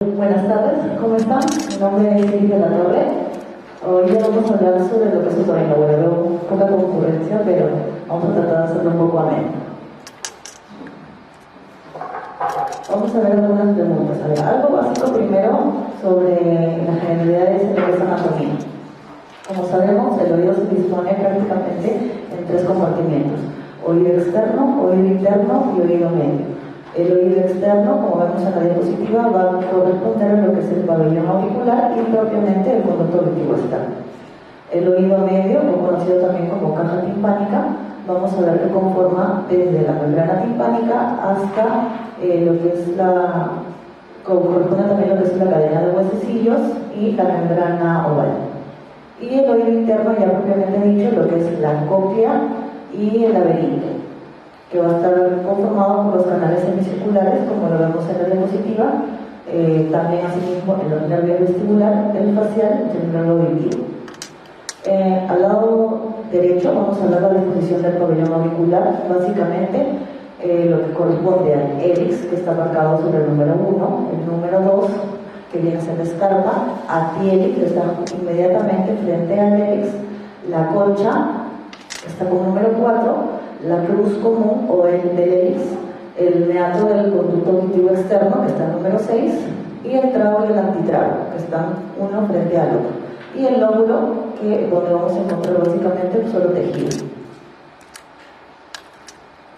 Buenas tardes, ¿cómo están? Mi nombre es Erika La Torre. Hoy ya vamos a hablar sobre lo que es otorrino. Bueno, veo poca concurrencia, pero vamos a tratar de hacerlo un poco ameno. Vamos a ver algunas preguntas. A ver, algo básico primero sobre las generalidades de lo que es anatomía. Como sabemos, el oído se dispone prácticamente en tres compartimientos: oído externo, oído interno y oído medio. El oído externo, como vemos en la diapositiva, va a corresponder a lo que es el pabellón auricular y propiamente el conducto auditivo externo. El oído medio, o conocido también como caja timpánica, vamos a ver que conforma desde la membrana timpánica hasta lo que es corresponde también lo que es la cadena de huesecillos y la membrana oval. Y el oído interno, ya propiamente dicho, lo que es la cóclea y el laberinto, que va a estar conformado por los canales semicirculares, como lo vemos en la diapositiva, también asimismo en los nervios vestibular, el facial y el nervio auditivo. Al lado derecho vamos a hablar de la disposición del pabellón auricular, básicamente lo que corresponde al hélix, que está marcado sobre el número 1, el número 2, que viene a ser la escarpa, atiélix, que está inmediatamente frente al hélix, la concha, que está con número 4, la cruz común o el del hélix, el meato del conducto auditivo externo, que está en número 6, y el trago y el antitrago, que están uno frente al otro, y el lóbulo, donde vamos a encontrar básicamente un solo tejido.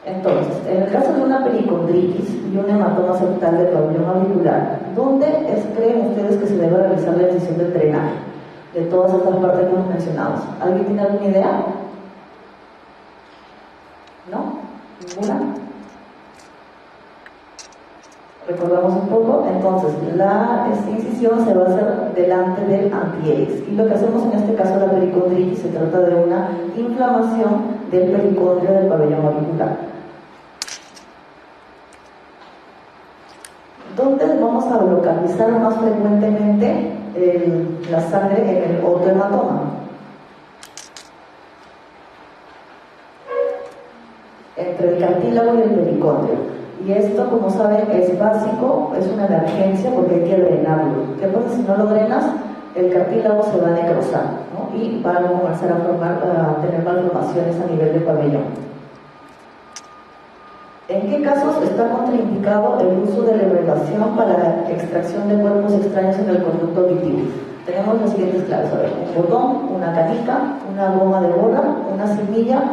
Entonces, en el caso de una pericondritis y un hematoma septal del pabellón auricular, ¿dónde creen ustedes que se debe realizar la incisión del drenaje de todas estas partes que hemos mencionado? ¿Alguien tiene alguna idea? ¿No? ¿Ninguna? Recordamos un poco. Entonces, esta incisión se va a hacer delante del antihélix. Y lo que hacemos en este caso, la pericondritis, se trata de una inflamación del pericondrio del pabellón auricular. ¿Dónde vamos a localizar más frecuentemente la sangre en el otohematoma? Entre el cartílago y el pericondrio. Y esto, como saben, es básico, es una emergencia porque hay que drenarlo. ¿Qué pasa si no lo drenas? El cartílago se va a necrosar, ¿no? Y va a comenzar a tener malformaciones a nivel de pabellón. ¿En qué casos está contraindicado el uso de la elevación para la extracción de cuerpos extraños en el conducto auditivo? Tenemos las siguientes claves: un botón, una canica, una goma de borra, una semilla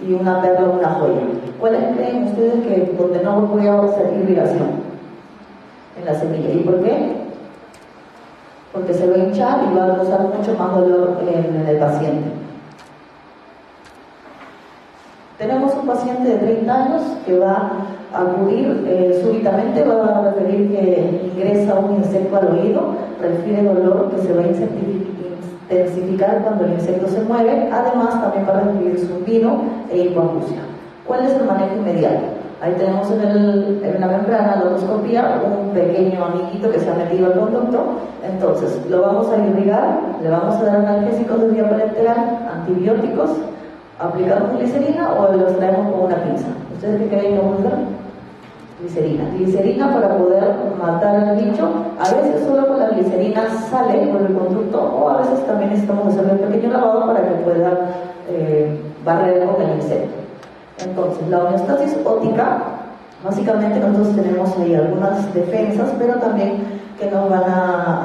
y una perla o una joya. ¿Cuáles creen ustedes que donde no voy a hacer irrigación? En la semilla. ¿Y por qué? Porque se va a hinchar y va a causar mucho más dolor en el paciente. Tenemos un paciente de 30 años que va a acudir súbitamente, va a referir que ingresa un insecto al oído, refiere dolor que se va a intensificar cuando el insecto se mueve, además también va a recibir zumbido e hipoacusia. ¿Cuál es el manejo inmediato? Ahí tenemos en la membrana, la otoscopía, un pequeño amiguito que se ha metido al conducto. Entonces, lo vamos a irrigar, le vamos a dar analgésicos de vía parenteral, antibióticos, aplicamos glicerina o los traemos con una pinza. ¿Ustedes qué creen que vamos a hacer? Glicerina para poder matar al bicho. A veces solo con la glicerina sale por el conducto, o a veces también necesitamos hacerle un pequeño lavado para que pueda barrer con el insecto. Entonces, la homeostasis óptica, básicamente nosotros tenemos ahí algunas defensas, pero también que nos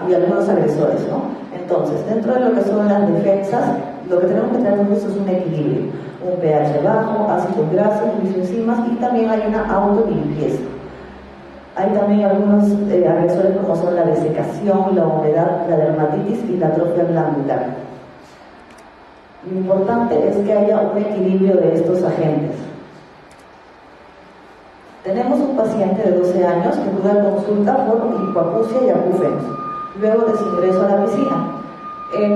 y algunos agresores, ¿no? Entonces, dentro de lo que son las defensas, lo que tenemos que tener nosotros es un equilibrio, un pH bajo, ácidos grasos, lisoenzimas, y también hay una autolimpieza. Hay también algunos agresores como son la desecación, la humedad, la dermatitis y la atrofia glandular. Lo importante es que haya un equilibrio de estos agentes. Tenemos un paciente de 12 años que tuvo una consulta por hipoacusia y acúfenos. Luego de su ingreso a la piscina,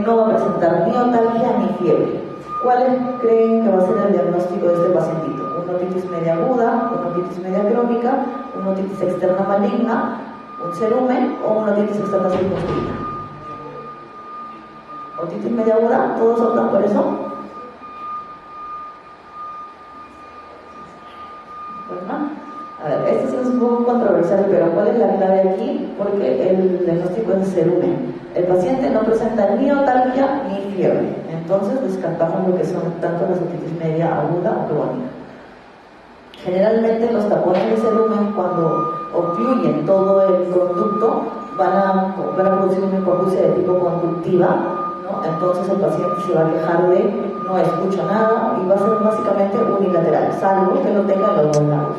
no va a presentar ni otalgia ni fiebre. ¿Cuáles creen que va a ser el diagnóstico de este pacientito? Una otitis media aguda, una otitis media crónica, una otitis externa maligna, un cerumen o una otitis externa circunscrita. Otitis media aguda, ¿todos optan por eso? ¿Verdad? A ver, este sí es un poco controversial, pero ¿cuál es la clave aquí? Porque el diagnóstico es cerumen. El paciente no presenta ni otalgia ni fiebre, entonces descartamos lo que son tanto la otitis media aguda o crónica. Generalmente los tapones de cerumen, cuando ocluyen todo el conducto, van a producir una hipoacusia de tipo conductiva, ¿no? Entonces el paciente se va a quejar de no escucho nada y va a ser básicamente unilateral, salvo que lo tenga en los dos lados.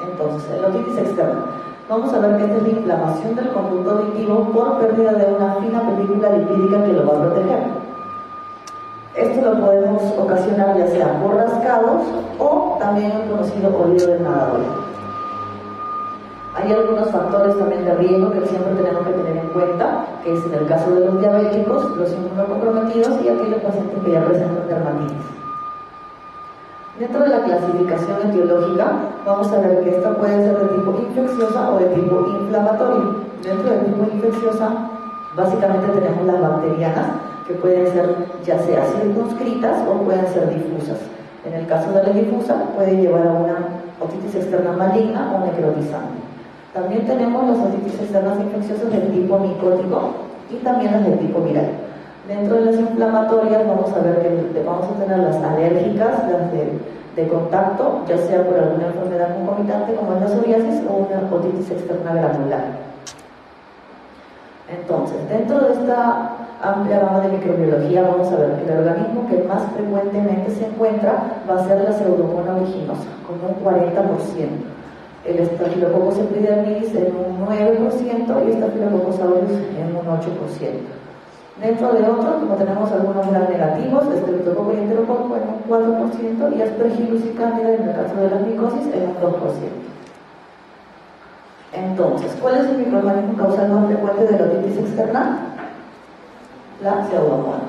Entonces, en la otitis externa, vamos a ver que esta es la inflamación del conducto auditivo por pérdida de una fina película lipídica que lo va a proteger. Esto lo podemos ocasionar ya sea por rascados o también el conocido oído del nadador. Hay algunos factores también de riesgo que siempre tenemos que tener en cuenta, que es en el caso de los diabéticos, los inmunocomprometidos y aquellos pacientes que ya presentan dermatitis. Dentro de la clasificación etiológica, vamos a ver que esta puede ser de tipo infecciosa o de tipo inflamatorio. Dentro de tipo infecciosa, básicamente tenemos las bacterianas, que pueden ser ya sea circunscritas o pueden ser difusas. En el caso de la difusa, puede llevar a una otitis externa maligna o necrotizante. También tenemos las otitis externas infecciosas del tipo micótico y también las del tipo viral. Dentro de las inflamatorias vamos a ver que vamos a tener las alérgicas, las de contacto, ya sea por alguna enfermedad concomitante como es la psoriasis o una otitis externa granular. Entonces, dentro de esta amplia gama de microbiología vamos a ver que el organismo que más frecuentemente se encuentra va a ser la Pseudomonas aeruginosa, con un 40%. El Staphylococcus epidermidis en un 9% y Staphylococcus aureus en un 8%. Dentro de otros, como tenemos algunos gram negativos, Streptococcus y Enterococcus en un 4% y Aspergillus y Candida en el caso de las micosis en un 2%. Entonces, ¿cuál es el microorganismo causal más frecuente de la otitis externa? La Pseudomonas.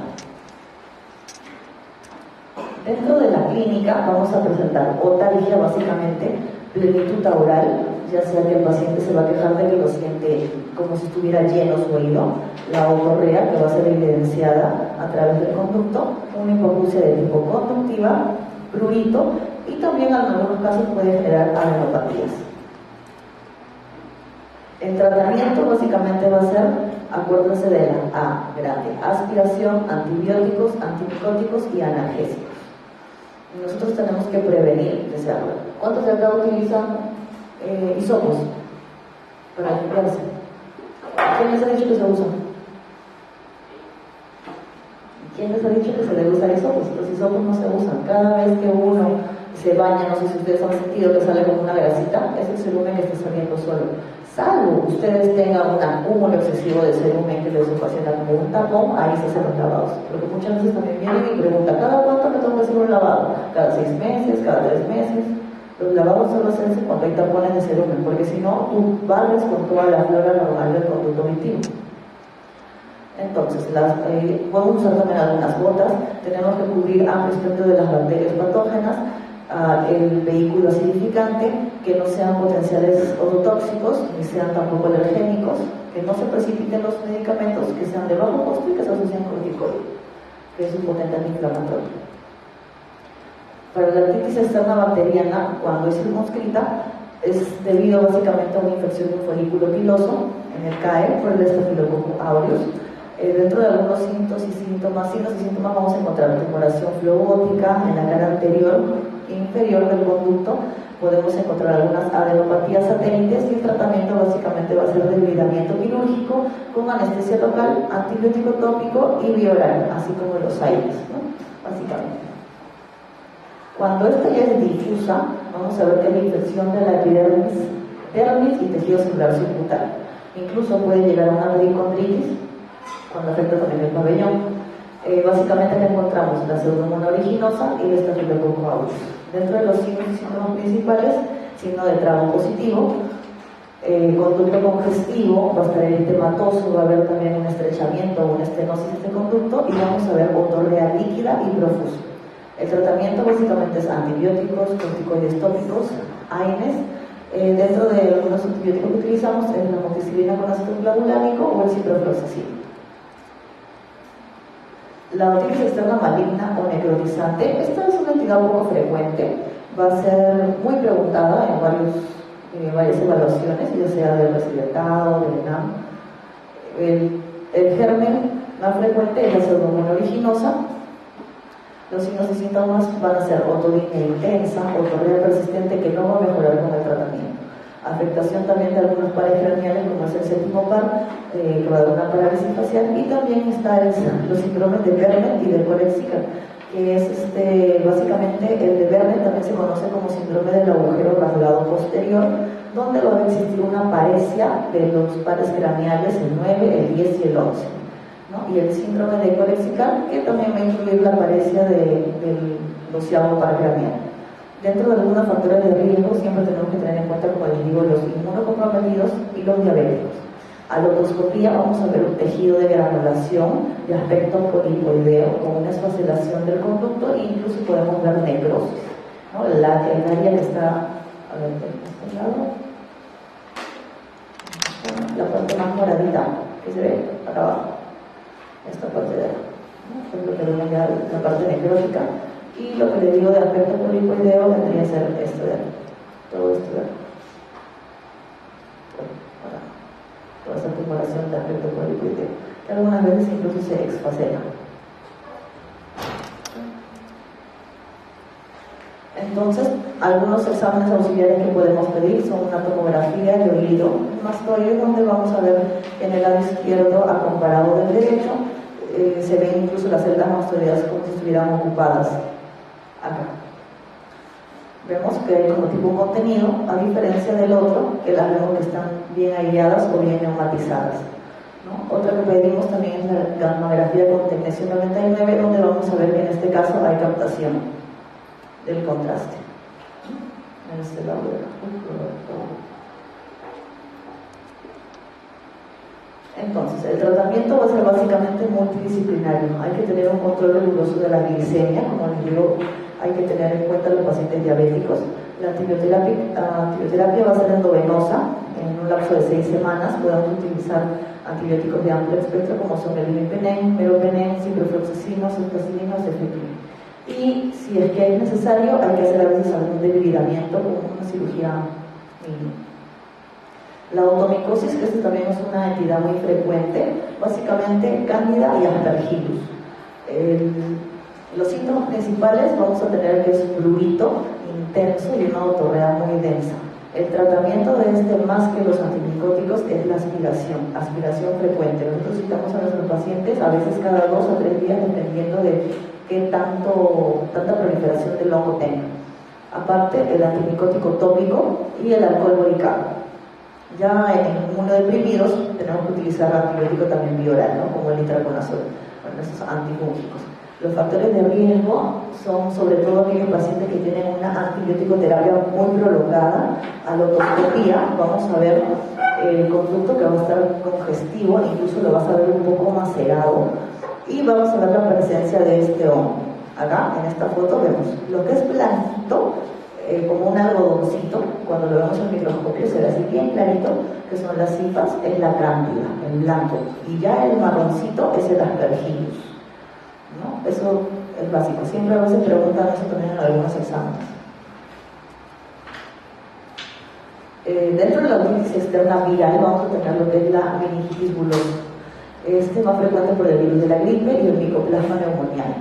Dentro de la clínica vamos a presentar otalgia, básicamente plenitud oral, ya sea que el paciente se va a quejar de que lo siente como si estuviera lleno su oído, la otorrea, que va a ser evidenciada a través del conducto, una hipoacusia de tipo conductiva, prurito, y también en algunos casos puede generar adenopatías. El tratamiento básicamente va a ser, acuérdense de la A grande, aspiración, antibióticos, antimicóticos y analgésicos. Nosotros tenemos que prevenir desearlo. ¿Cuántos de acá utilizan hisopos para limpiarse? ¿Quién les ha dicho que se usan? ¿Quién les ha dicho que se debe usar hisopos? Los hisopos no se usan. Cada vez que uno se baña, no sé si ustedes han sentido que sale como una grasita, es el cerumen que está saliendo solo. Salvo ustedes tengan un acúmulo excesivo de cerumen que les ocasiona como un tapón, ahí se hacen los lavados. Porque muchas veces también vienen y preguntan, ¿cada cuánto me tengo que hacer un lavado? ¿Cada 6 meses? ¿Cada 3 meses? Los lavados solo se hacen cuando hay tapones de cerumen, porque si no, tú barres con toda la flora normal del conducto auditivo. Entonces, podemos usar también algunas gotas, tenemos que cubrir amplio espectro de las bacterias patógenas, el vehículo acidificante, que no sean potenciales ototóxicos, ni sean tampoco alergénicos, que no se precipiten los medicamentos que sean de bajo costo y que se asocian con corticoide, que es un potente antiinflamatorio. Para la otitis externa bacteriana, cuando es circunscrita, es debido básicamente a una infección de un folículo piloso en el CAE por el Staphylococcus aureus. Dentro de algunos signos y síntomas vamos a encontrar tumoración flebótica en la cara anterior e inferior del conducto. Podemos encontrar algunas adenopatías satélites y el tratamiento básicamente va a ser desbridamiento quirúrgico con anestesia local, antibiótico tópico y vía oral, así como los aires, ¿no? Básicamente. Cuando esta ya es difusa, vamos a ver que la infección de la epidermis, dermis y tejido celular subcutáneo. Incluso puede llegar a una pericondritis cuando afecta también el pabellón. Básicamente encontramos la Pseudomonas aeruginosa y el Staphylococcus aureus. Dentro de los signos y síntomas principales, signo de trago positivo, conducto congestivo, va a estar eritematoso, va a haber también un estrechamiento o una estenosis de este conducto y vamos a ver otorrea líquida y profuso. El tratamiento básicamente es antibióticos, corticoides tópicos, AINES. Dentro de algunos antibióticos que utilizamos es la amoxicilina con ácido clavulánico o el ciprofloxacin. La otitis externa maligna o necrotizante, esta es una entidad poco frecuente, va a ser muy preguntada en varias evaluaciones, ya sea del bachillerato, del ENAM. El germen más frecuente es la pseudomonas aeruginosa. Los signos y síntomas van a ser otorrinolaringología intensa, otorrea persistente que no va a mejorar con el tratamiento. Afectación también de algunos pares craneales, como es el séptimo par, que va a dar una parálisis facial, y también está los síndromes de Vernet y de Korexica, que es básicamente el de Vernet también se conoce como síndrome del agujero rasgado posterior, donde va a existir una paresia de los pares craneales, el 9, el 10 y el 11. ¿No? Y el síndrome de Korexica, que también va a incluir la paresia del 12º par craneal. Dentro de algunos factores de riesgo siempre tenemos que tener en cuenta, como les digo, los inmunocomprometidos y los diabéticos. A la otoscopía vamos a ver un tejido de granulación de aspecto polipoideo con una esfacelación del conducto e incluso podemos ver necrosis, ¿no? El área que está a ver, de este lado, la parte más moradita que se ve acá abajo, esta parte de acá, ¿no? Es lo que vemos ya la parte necrótica. Y lo que le digo de aspecto polipoideo vendría a ser esto de aquí, todo esto de aquí. Toda esta tumoración de aspecto polipoideo, que algunas veces incluso se exfacela. Entonces, algunos exámenes auxiliares que podemos pedir son una tomografía de oído mastoide, donde vamos a ver en el lado izquierdo, a comparado del derecho, se ven incluso las celdas mastoideas como si estuvieran ocupadas. Acá vemos que hay como tipo contenido, a diferencia del otro, que las vemos que están bien aireadas o bien neumatizadas, ¿no? Otra que pedimos también es la gammagrafía con tecnesio 99, donde vamos a ver que en este caso hay captación del contraste. En este lado de acá. Entonces, el tratamiento va a ser básicamente multidisciplinario. Hay que tener un control riguroso de la glicemia, como les digo, hay que tener en cuenta los pacientes diabéticos. La antibioterapia va a ser endovenosa en un lapso de 6 semanas. Podemos utilizar antibióticos de amplio espectro como son el imipenem, meropenem, ciprofloxacino, ceftazidima, cefepime. Y si es que es necesario, hay que hacer a veces algún debridamiento con una cirugía mínima. La otomicosis, que esto también es una entidad muy frecuente, básicamente cándida y aspergillus. Los síntomas principales vamos a tener que es prurito intenso y una otorrea muy densa. El tratamiento de este, más que los antimicóticos, es la aspiración frecuente. Nosotros citamos a nuestros pacientes a veces cada 2 o 3 días, dependiendo de qué tanta proliferación del hongo tenga. Aparte, el antimicótico tópico y el alcohol boricato. Ya en inmunodeprimidos tenemos que utilizar antibiótico también bioral, ¿no? Como el itraconazol, bueno, esos antifúngicos. Los factores de riesgo son sobre todo aquellos pacientes que tienen una antibiótico-terapia muy prolongada. A la otoscopía vamos a ver el conducto que va a estar congestivo, incluso lo vas a ver un poco macerado, y vamos a ver la presencia de este hongo. Acá en esta foto vemos lo que es blanquito, como un algodoncito. Cuando lo vemos en el microscopio se ve así bien clarito, que son las cifras, es la cándida, el blanco, y ya el marroncito es el aspergillus, ¿no? Eso es básico. Siempre a veces preguntan eso también en algunos exámenes. Dentro de la otitis externa viral vamos a tener lo que es la meningitis bulosa. Este es más frecuente por el virus de la gripe y el micoplasma pneumoniae.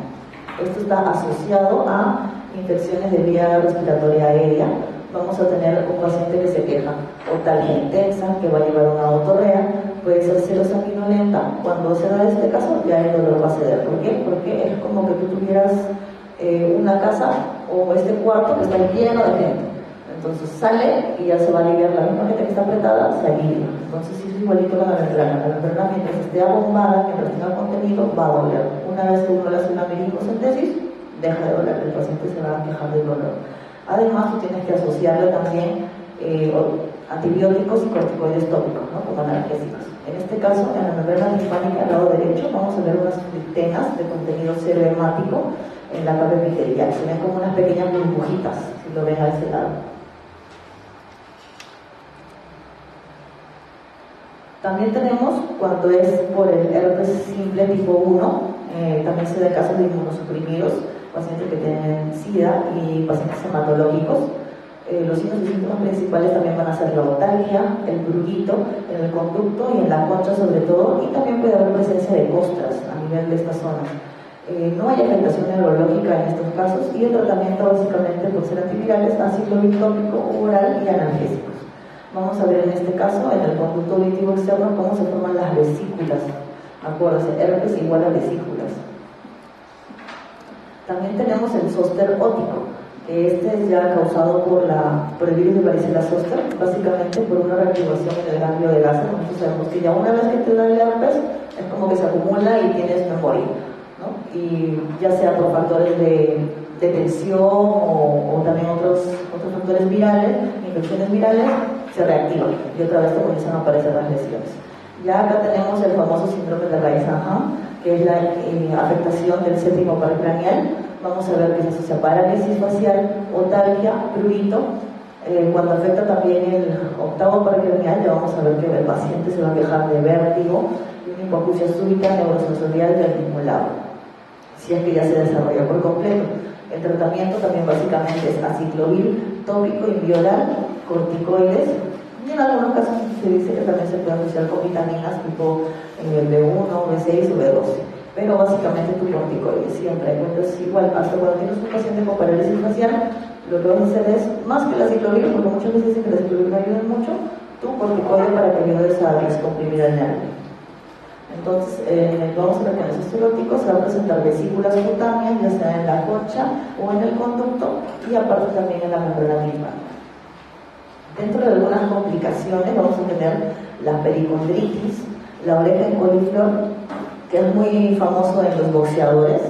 Esto está asociado a infecciones de vía respiratoria aérea. Vamos a tener un paciente que se queja otalgia intensa, que va a llevar una otorrea, puede ser serosanguinolenta. Cuando se da este caso, ya el dolor va a ceder. ¿Por qué? Porque es como que tú tuvieras una casa o este cuarto que está lleno de gente. Entonces sale y ya se va a aliviar. La misma gente que está apretada se alivia. Entonces sí es igualito con la membrana. La membrana, mientras esté abombada, mientras tenga contenido, va a doler. Una vez que uno le hace una meningocentesis, deja de doler, el paciente se va a quejar del dolor. Además, tú tienes que asociarle también antibióticos y corticoides tópicos, ¿no? Como analgésicos. En este caso, en la membrana linfática al lado derecho, vamos a ver unas tenas de contenido serohemático en la capa epitelial. Se ven como unas pequeñas burbujitas, si lo ven a ese lado. También tenemos, cuando es por el herpes simple tipo 1, también se da casos de inmunosuprimidos. pacientes que tienen SIDA y pacientes hematológicos. Los signos y síntomas principales también van a ser la otalgia, el prurito en el conducto y en la concha sobre todo, y también puede haber presencia de costras a nivel de esta zona. No hay afectación neurológica en estos casos y el tratamiento básicamente por ser antivirales, aciclovir tópico, oral y analgésicos. Vamos a ver en este caso, en el conducto auditivo externo, cómo se forman las vesículas. Acuérdense, herpes igual a vesículas. También tenemos el zóster óptico, que este es ya causado por el virus de varicela zóster, básicamente por una reactivación en el ganglio de Gaza. Nosotros sabemos que ya una vez que te da el herpes, es como que se acumula y tienes memoria, ¿no? Y ya sea por factores de tensión o también otros factores virales, infecciones virales, se reactivan y otra vez te comienzan a aparecer las lesiones. Ya acá tenemos el famoso síndrome de Reis-Hahn, que es la afectación del séptimo par craneal. Vamos a ver que se asocia a parálisis facial, otalgia, prurito. Cuando afecta también el octavo par craneal, ya vamos a ver que el paciente se va a quejar de vértigo y una hipoacusia súbita neurosensorial del mismo lado, si es que ya se desarrolla por completo. El tratamiento también básicamente es aciclovir tópico y bioral, corticoides, y en algunos casos se dice que también se puede asociar con vitaminas tipo B1, B6 o B12, pero básicamente tu corticoides siempre. Entonces igual, hasta cuando tienes un paciente con parálisis facial, lo que vas a hacer es, más que la aciclovir, porque muchas veces dicen que la aciclovir no ayuda mucho, tu corticoide para que ayudes a descomprimir el nervio. Entonces, vamos a ver que en el zóster óptico se van a presentar vesículas cutáneas, ya sea en la concha o en el conducto, y aparte también en la membrana linfática. Dentro de algunas complicaciones vamos a tener la pericondritis, la oreja en coliflor, que es muy famoso en los boxeadores,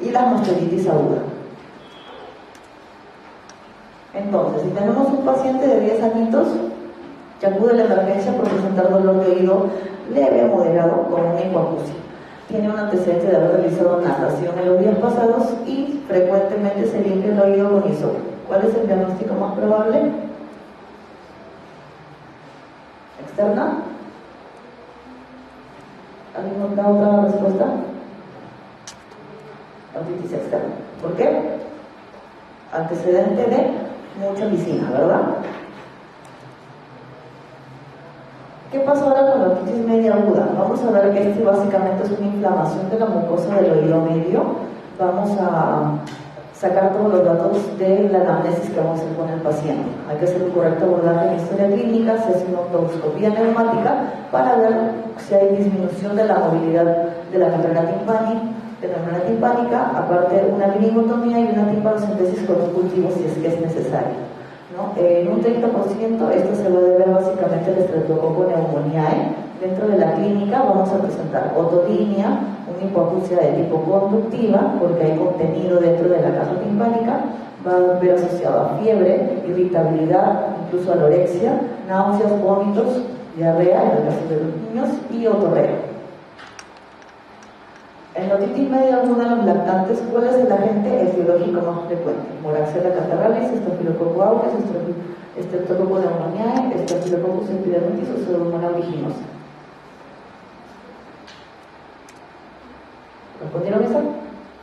y la mastoiditis aguda. Entonces, si tenemos un paciente de 10 añitos que acude a la emergencia por presentar dolor de oído leve o moderado con una hipoacusia, tiene un antecedente de haber realizado natación en los días pasados y frecuentemente se limpia el oído con hisopo, ¿cuál es el diagnóstico más probable? ¿Externa? ¿Alguien da otra respuesta? Otitis externa. ¿Por qué? Antecedente de mucha piscina, ¿verdad? ¿Qué pasa ahora con la otitis media aguda? Vamos a ver que básicamente es una inflamación de la mucosa del oído medio. Vamos a sacar todos los datos de la anamnesis que vamos a hacer con el paciente. Hay que hacer un correcto abordaje en historia clínica, se hace una otoscopía neumática para ver si hay disminución de la movilidad de la membrana timpánica, aparte una minigotomía y una timpanocentesis con un cultivo si es que es necesario, ¿no? En un 30% esto se va a deber básicamente al Streptococcus pneumoniae. Dentro de la clínica vamos a presentar otolinea, una hipoacusia de tipo conductiva, porque hay contenido dentro de la caja timpánica, va a haber asociado a fiebre, irritabilidad, incluso anorexia, náuseas, vómitos, diarrea en el caso de los niños y otorrea. En la otitis media aguda en los lactantes, ¿cuál es el agente etiológico más frecuente? Moraxella catarrhalis, Staphylococcus aureus, Streptococcus pneumoniae, Staphylococcus epidermidis o Pseudomonas aeruginosa. ¿Respondieron eso?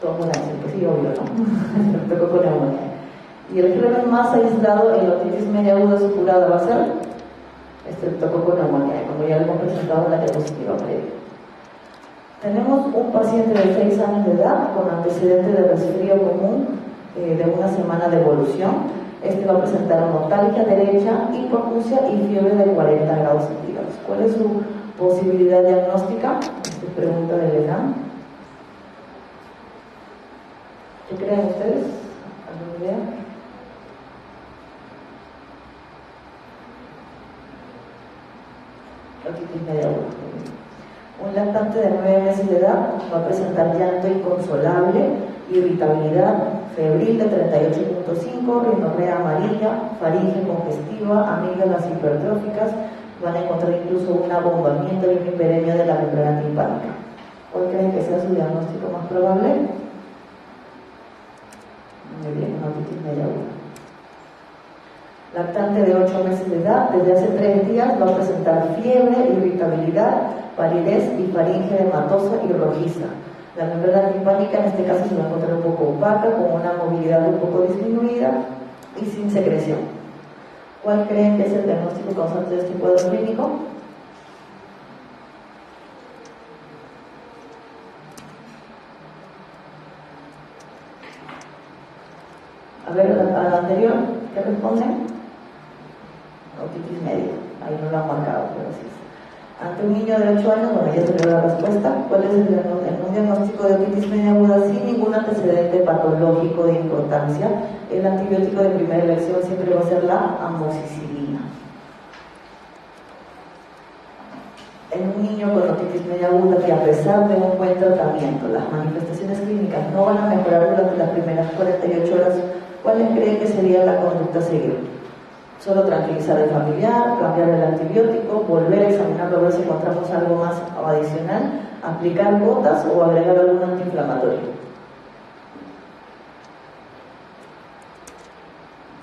Todos van a decir que sí, obvio, ¿no? Streptococcus pneumoniae. Y el germen más aislado en la otitis media aguda supurada va a ser Streptococcus pneumoniae, como ya lo hemos presentado en la diapositiva previa. Tenemos un paciente de 6 años de edad con antecedente de resfrío común de una semana de evolución. Este va a presentar una otalgia derecha, hipoacusia y fiebre de 40 grados centígrados. ¿Cuál es su posibilidad diagnóstica? Esta es pregunta de Legrand. ¿Qué creen ustedes? ¿Alguna idea? Otitis media aguda. Un lactante de 9 meses de edad va a presentar llanto inconsolable, irritabilidad, febril de 38.5, rinorrea amarilla, faringe congestiva, amígdalas hipertróficas, van a encontrar incluso un abombamiento y una hiperemia de la membrana timpánica. ¿Cuál creen que sea su diagnóstico más probable? Muy bien, una otitis media aguda. Lactante de 8 meses de edad, desde hace 3 días va a presentar fiebre, irritabilidad, palidez y faringe edematosa y rojiza. La membrana timpánica en este caso se va a encontrar un poco opaca, con una movilidad un poco disminuida y sin secreción. ¿Cuál creen que es el diagnóstico causante de este cuadro clínico? A ver, a la anterior, ¿qué responden? Otitis media, ahí no lo han marcado, pero sí es. Ante un niño de 8 años, bueno, ya se le dio la respuesta. ¿Cuál es un diagnóstico de otitis media aguda sin ningún antecedente patológico de importancia? El antibiótico de primera elección siempre va a ser la amoxicilina. En un niño con otitis media aguda que, a pesar de un buen tratamiento, las manifestaciones clínicas no van a mejorar durante las primeras 48 horas, ¿cuáles creen que sería la conducta a seguir? Solo tranquilizar al familiar, cambiar el antibiótico, volver a examinarlo a ver si encontramos algo más adicional, aplicar gotas o agregar algún antiinflamatorio.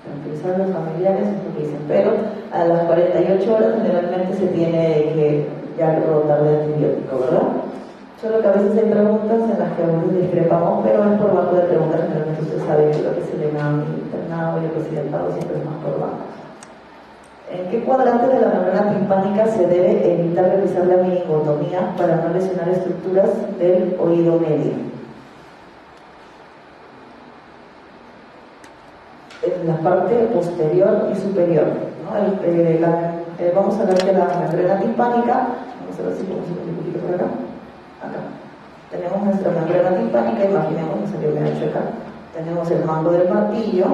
Tranquilizar a los familiares es lo que dicen, pero a las 48 horas generalmente se tiene que ya rotar de antibiótico, ¿verdad? Solo que a veces hay preguntas en las que a veces discrepamos, pero es por banco de preguntas. Generalmente usted sabe que lo que se le da internado y lo que se le da siempre es más por banco. ¿En qué cuadrante de la membrana timpánica se debe evitar realizar la meningotomía para no lesionar estructuras del oído medio? En la parte posterior y superior, ¿no? Vamos a ver que la membrana timpánica, vamos a ver si podemos ir un poquito por acá. Acá tenemos nuestra membrana timpánica, imaginemos, me salió medio chueca. Tenemos el mango del martillo,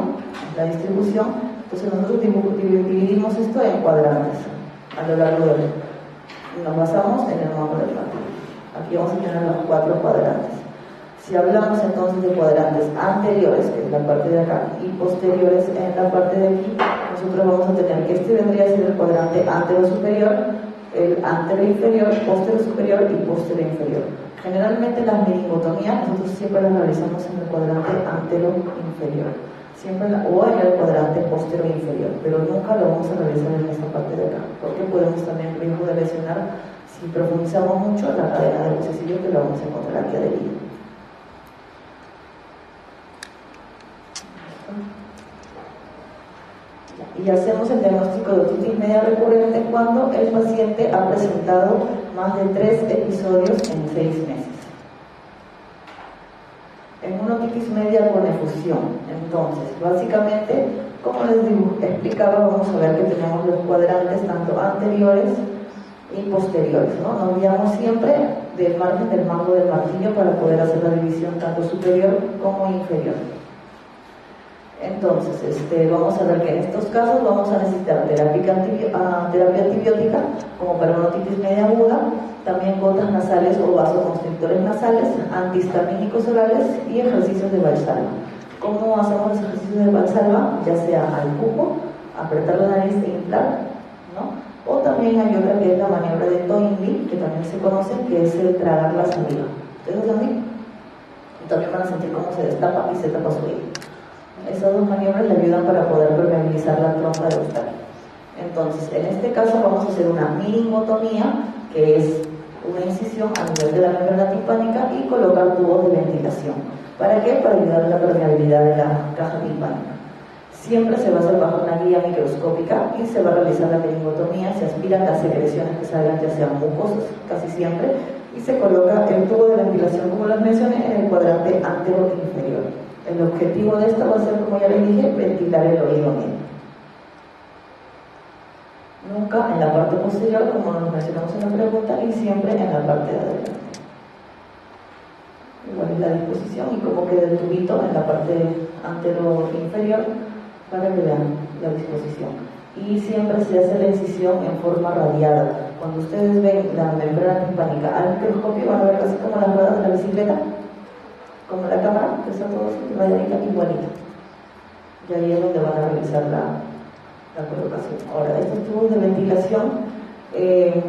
la distribución. Entonces nosotros dividimos esto en cuadrantes a lo largo del... Nos basamos en el mango del martillo. Aquí vamos a tener los 4 cuadrantes. Si hablamos entonces de cuadrantes anteriores, que es la parte de acá, y posteriores en la parte de aquí, nosotros vamos a tener que este vendría a ser el cuadrante antero-superior, el antero-inferior, posterior-superior y posterior-inferior. Generalmente las meningotomías nosotros siempre las realizamos en el cuadrante antero-inferior, siempre o en el cuadrante posterior-inferior, pero nunca lo vamos a realizar en esta parte de acá, porque podemos también riesgo de lesionar, si profundizamos mucho, la cadena del huesecillo, que lo vamos a encontrar aquí adherido. Y hacemos el diagnóstico de otitis media recurrente cuando el paciente ha presentado más de 3 episodios en 6 meses. En una otitis media con efusión, entonces, básicamente, como les explicaba, vamos a ver que tenemos los cuadrantes tanto anteriores y posteriores, ¿no? Nos guiamos siempre del margen del mango del martillo para poder hacer la división tanto superior como inferior. Entonces, vamos a ver que en estos casos vamos a necesitar terapia antibiótica, como para una otitis media aguda, también gotas nasales o vasoconstrictores nasales, antihistamínicos orales y ejercicios de Valsalva. ¿Cómo hacemos los ejercicios de Valsalva? Ya sea al cupo, apretar la nariz e inflar, ¿no? O también hay otra que es la maniobra de Toynbee, que también se conoce, que es el tragar la saliva. ¿Ustedes lo saben? También van a sentir cómo se destapa y se tapa su oído. Esas 2 maniobras le ayudan para poder permeabilizar la trompa de Eustaquio. Entonces, en este caso vamos a hacer una meningotomía, que es una incisión a nivel de la membrana timpánica y colocar tubos de ventilación. ¿Para qué? Para ayudar a la permeabilidad de la caja timpánica. Siempre se va a hacer bajo una guía microscópica y se va a realizar la meningotomía, se aspiran las secreciones que salgan, ya sean mucosas, casi siempre, y se coloca el tubo de ventilación, como les mencioné, en el cuadrante antero-inferior. El objetivo de esto va a ser, como ya les dije, ventilar el oído medio. Nunca en la parte posterior, como nos mencionamos en la pregunta, y siempre en la parte de adelante. Igual es la disposición y cómo queda el tubito en la parte antero-inferior para que vean la disposición. Y siempre se hace la incisión en forma radiada. Cuando ustedes ven la membrana timpánica al microscopio, van a ver casi como las ruedas de la bicicleta, como la cámara, que está todo así, rayadita, igualita. Y ahí es donde van a realizar la colocación. Ahora, estos tubos de ventilación,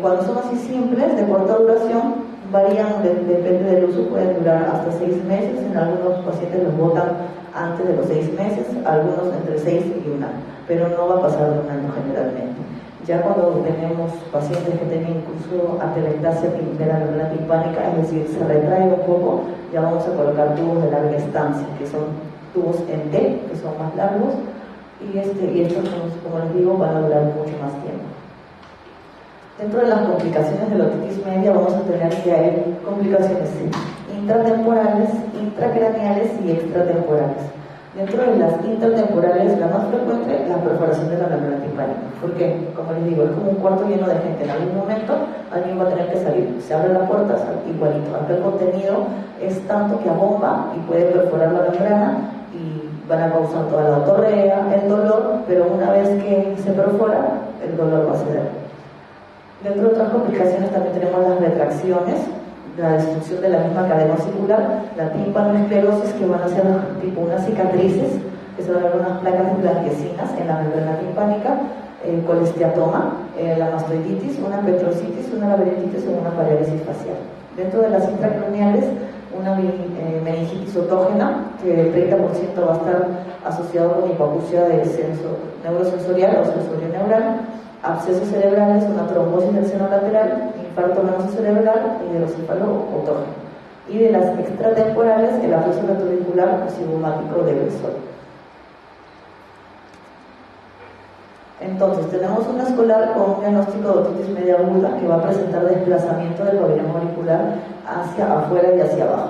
cuando son así simples, de corta duración, varían, depende del uso, pueden durar hasta 6 meses. En algunos pacientes los botan antes de los 6 meses, algunos entre 6 y 1 año, pero no va a pasar de 1 año generalmente. Ya cuando tenemos pacientes que tienen incluso atelectasia de la membrana timpánica, es decir, se retrae un poco, ya vamos a colocar tubos de larga estancia, que son tubos en T, que son más largos, y estos, como les digo, van a durar mucho más tiempo. Dentro de las complicaciones de la otitis media vamos a tener que hay complicaciones intratemporales, intracraneales y extratemporales. Dentro de las intratemporales, la más frecuente, la perforación de la membrana timpánica. Porque, como les digo, es como un cuarto lleno de gente. En algún momento alguien va a tener que salir. Se abre la puerta, igualito. Acá el contenido es tanto que abomba y puede perforar la membrana y van a causar toda la otorrea, el dolor, pero una vez que se perfora, el dolor va a ceder. Dentro de otras complicaciones también tenemos las retracciones, la destrucción de la misma cadena circular, la timpanoesclerosis, que van a ser tipo unas cicatrices, que son algunas placas blanquecinas en la membrana timpánica, el colesteatoma, la mastoiditis, una petrocitis, una laberintitis o una parálisis facial. Dentro de las intracraneales, una meningitis otógena, que el 30% va a estar asociado con hipoacusia del neurosensorial o sensorio neural, abscesos cerebrales, una trombosis del seno lateral, infarto venoso cerebral y hidrocéfalo autógeno. Y de las extratemporales, el absceso retroauricular o cigomático del sol. Entonces, tenemos un escolar con un diagnóstico de otitis media aguda que va a presentar desplazamiento del pabellón auricular hacia afuera y hacia abajo.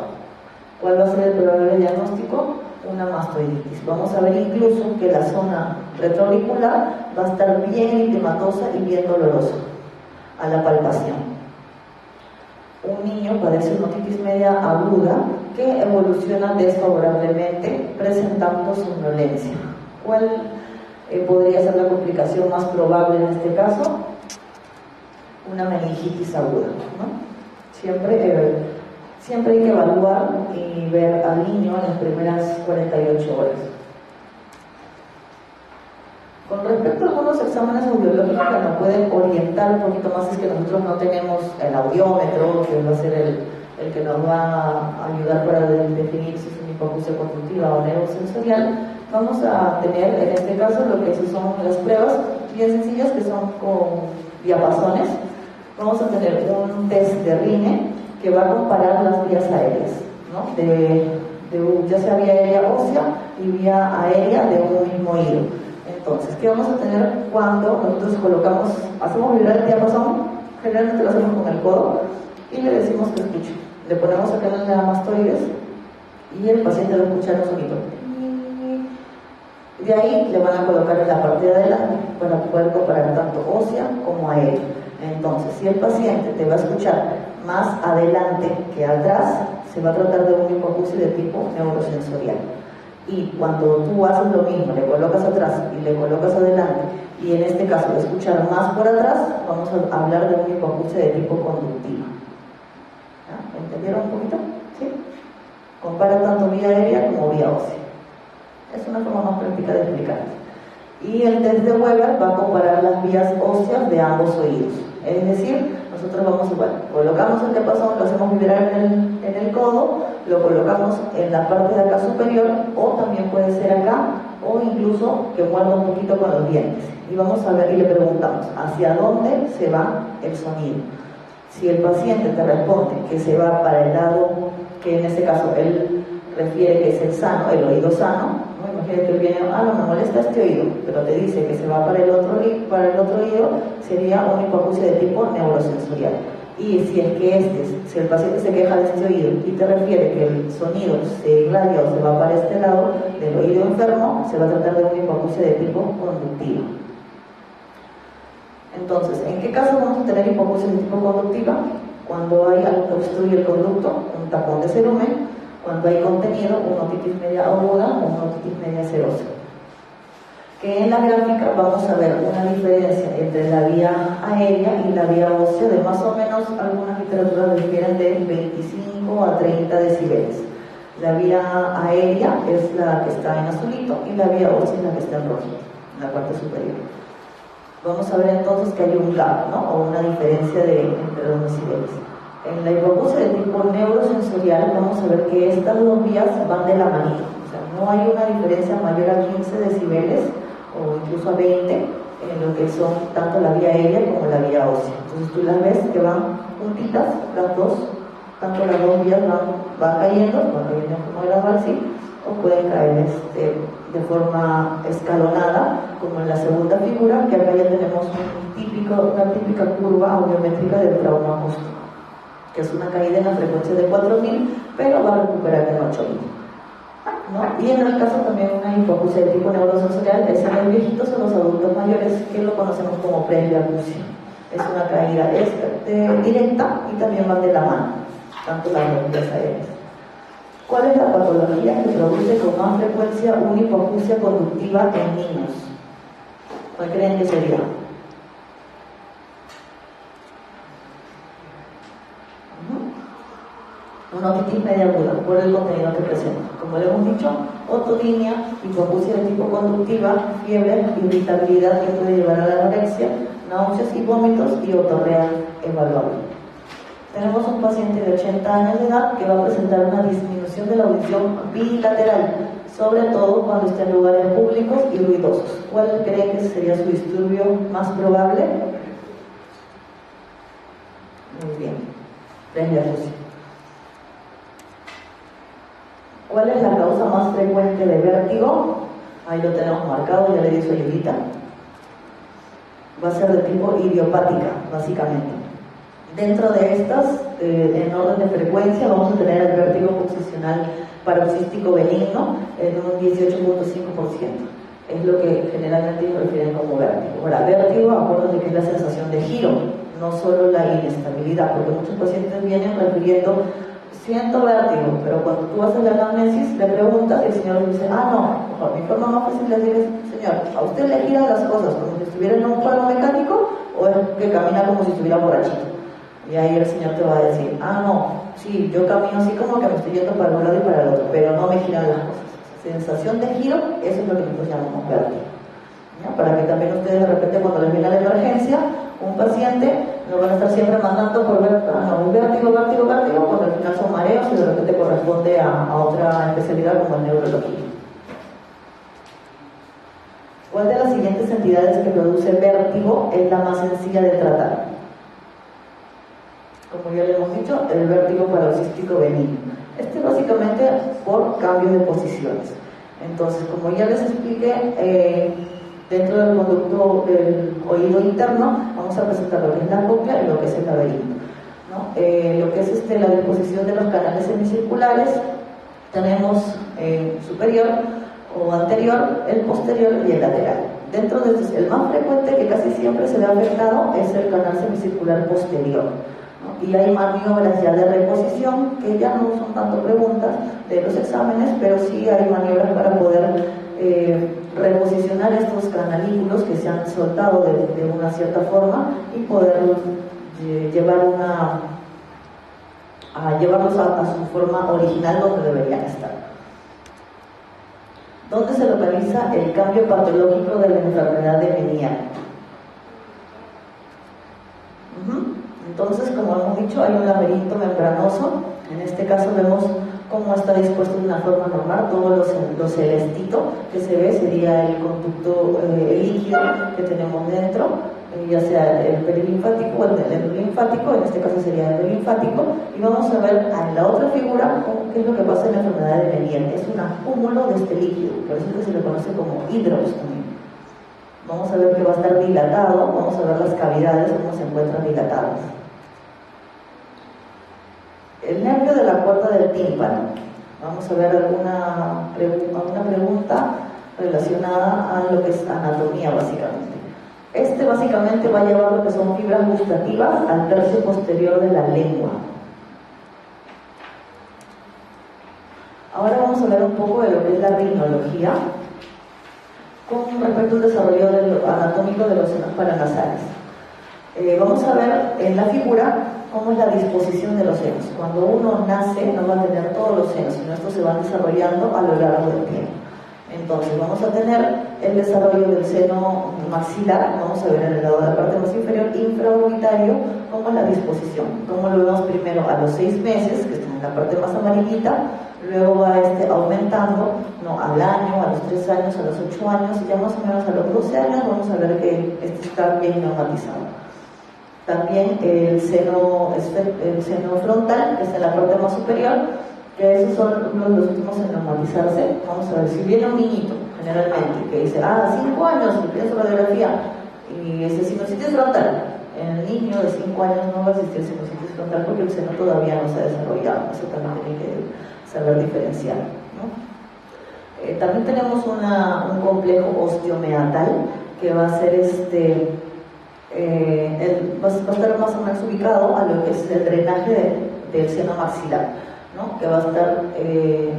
¿Cuál va a ser el probable diagnóstico? Una mastoiditis. Vamos a ver incluso que la zona retroauricular va a estar bien eritematosa y bien dolorosa a la palpación. Un niño padece una otitis media aguda que evoluciona desfavorablemente presentando somnolencia. ¿Cuál podría ser la complicación más probable en este caso? Una meningitis aguda, ¿no? Siempre hay que evaluar y ver al niño en las primeras 48 horas. Con respecto a algunos exámenes audiológicos que nos pueden orientar un poquito más, es que nosotros no tenemos el audiómetro, que va a ser el que nos va a ayudar para definir si es una hipoacusia conductiva o neurosensorial. Vamos a tener en este caso lo que son las pruebas bien sencillas, que son con diapasones. Vamos a tener un test de RINE que va a comparar las vías aéreas, ¿no? Ya sea vía aérea ósea y vía aérea de un mismo hilo. Entonces, ¿qué vamos a tener cuando nosotros hacemos vibrar el diapasón? Generalmente lo hacemos con el codo y le decimos que escuche. Le ponemos acá en la mastoides y el paciente va a escuchar un sonido. De ahí le van a colocar en la parte de adelante para poder comparar tanto ósea como aérea. Entonces, si el paciente te va a escuchar más adelante que atrás, se va a tratar de un hipoacusia de tipo neurosensorial. Y cuando tú haces lo mismo, le colocas atrás y le colocas adelante, y en este caso de escuchar más por atrás, vamos a hablar de un hipoacusia de tipo conductiva. ¿Entendieron un poquito? ¿Sí? Compara tanto vía aérea como vía ósea. Es una forma más práctica de explicar. Y el test de Weber va a comparar las vías óseas de ambos oídos. Es decir, nosotros colocamos el diapasón, lo hacemos vibrar en el codo, lo colocamos en la parte de acá superior, o también puede ser acá, o incluso que muerda un poquito con los dientes. Y vamos a ver y le preguntamos hacia dónde se va el sonido. Si el paciente te responde que se va para el lado, que en este caso él refiere que es el sano, el oído sano, ¿no? Imagínate que él viene, no me molesta este oído, pero te dice que se va para el otro oído, sería una hipoacusia de tipo neurosensorial. Y si es que si el paciente se queja de este oído y te refiere que el sonido se irradia o se va para este lado del oído enfermo, se va a tratar de una hipoacusia de tipo conductiva. Entonces, ¿en qué caso vamos a tener hipoacusia de tipo conductiva? Cuando hay algo que obstruye el conducto, un tapón de cerumen. Cuando hay contenido, una otitis media aguda o una otitis media serosa. Que en la gráfica vamos a ver una diferencia entre la vía aérea y la vía ósea de más o menos, algunas literaturas difieren de 25 a 30 decibeles. La vía aérea es la que está en azulito y la vía ósea es la que está en rojito, en la parte superior. Vamos a ver entonces que hay un gap, ¿no? O una diferencia entre los decibeles. En la hipoacusia de tipo neurosensorial vamos a ver que estas dos vías van de la manito. O sea, no hay una diferencia mayor a 15 decibeles o incluso a 20 en lo que son tanto la vía aérea como la vía ósea. Entonces tú las ves que van juntitas, las dos, tanto las dos vías van cayendo, cuando vienen como gradual, sí, o pueden caer de forma escalonada, como en la segunda figura, que acá ya tenemos una típica curva audiométrica del trauma acústico, que es una caída en la frecuencia de 4000, pero va a recuperar en 8000. ¿No? Y en el caso también una hipoacusia de tipo neurosensorial es en los viejitos o los adultos mayores, que lo conocemos como presbiacusia. Es una caída directa y también van de la mano, tanto las dos vías aéreas. ¿Cuál es la patología que produce con más frecuencia una hipoacusia conductiva en niños? ¿Cuál creen que sería? Una otitis media aguda por el contenido que presenta. Como le hemos dicho, otonia, hipoacusia de tipo conductiva, fiebre, irritabilidad que puede llevar a la anorexia, náuseas y vómitos y otorrea evaluable. Tenemos un paciente de 80 años de edad que va a presentar una disminución de la audición bilateral, sobre todo cuando está en lugares públicos y ruidosos. ¿Cuál cree que sería su disturbio más probable? Muy bien, presbiacusia. ¿Cuál es la causa más frecuente de vértigo? Ahí lo tenemos marcado, ya le di su ayudita. Va a ser de tipo idiopática, básicamente. Dentro de estas, en orden de frecuencia, vamos a tener el vértigo posicional paroxístico benigno en un 18.5%. Es lo que generalmente refieren como vértigo. Ahora, vértigo, acuérdense que es la sensación de giro, no solo la inestabilidad, porque muchos pacientes vienen refiriendo: siento vértigo, pero cuando tú haces la anamnesis, le preguntas y el señor dice: no, mi forma más fácil de decir es: señor, ¿a usted le giran las cosas como si estuviera en un juego mecánico o es que camina como si estuviera borrachito? Y ahí el señor te va a decir: no, sí, yo camino así como que me estoy yendo para un lado y para el otro, pero no me giran las cosas. Sensación de giro, eso es lo que nosotros llamamos vértigo. ¿Ya? Para que también ustedes de repente, cuando les viene la emergencia, un paciente no van a estar siempre mandando por un vértigo, cuando al final son mareos y de repente corresponde a otra especialidad como el neurología. ¿Cuál de las siguientes entidades que produce vértigo es la más sencilla de tratar? Como ya le hemos dicho, el vértigo paroxístico benigno. Básicamente por cambio de posiciones. Entonces, como ya les expliqué, dentro del conducto del oído interno vamos a presentar lo que es la cóclea y lo que es el laberinto, ¿no? Lo que es la disposición de los canales semicirculares, tenemos superior o anterior, el posterior y el lateral. Dentro de estos, el más frecuente, que casi siempre se ve afectado, es el canal semicircular posterior, ¿no? Y hay maniobras ya de reposición, que ya no son tanto preguntas de los exámenes, pero sí hay maniobras para poder reposicionar estos canalículos que se han soltado de una cierta forma y poder llevarlos a su forma original donde deberían estar. ¿Dónde se localiza el cambio patológico de la enfermedad de Meniere? Entonces, como hemos dicho, hay un laberinto membranoso. En este caso vemos cómo está dispuesto de una forma normal. Todo lo celestito que se ve sería el conducto líquido que tenemos dentro, ya sea el perilinfático o el endolinfático. En este caso sería el endolinfático. Y vamos a ver en la otra figura qué es lo que pasa en la enfermedad de Meniere. Es un acúmulo de este líquido, por eso es que se le conoce como hidros también. Vamos a ver que va a estar dilatado, vamos a ver las cavidades, cómo se encuentran dilatadas. El nervio de la cuerda del tímpano. Vamos a ver alguna pregunta relacionada a lo que es anatomía, básicamente. Básicamente va a llevar lo que son fibras gustativas al tercio posterior de la lengua. Ahora vamos a hablar un poco de lo que es la rinología con respecto al desarrollo anatómico de los senos paranasales. Vamos a ver en la figura cómo es la disposición de los senos. Cuando uno nace no va a tener todos los senos, sino estos se van desarrollando a lo largo del tiempo. Entonces vamos a tener el desarrollo del seno maxilar, vamos a ver en el lado de la parte más inferior, infraorbitario, cómo es la disposición. Como lo vemos primero a los 6 meses, que está en la parte más amarillita, luego va aumentando, ¿no? Al año, a los 3 años, a los 8 años, y ya más o menos a los 12 años vamos a ver que está bien neumatizado. También el seno frontal, que está en la parte más superior, que esos son los últimos en neumatizarse. Vamos a ver, si viene un niñito, generalmente, que dice, 5 años, y tiene su radiografía, y es sinusitis frontal, en el niño de 5 años no va a existir sinusitis frontal porque el seno todavía no se ha desarrollado. Eso también tiene que saber diferenciar, ¿no? También tenemos un complejo osteomeatal que va a ser va a estar más o menos ubicado a lo que es el drenaje del seno maxilar, ¿no? Que va a estar,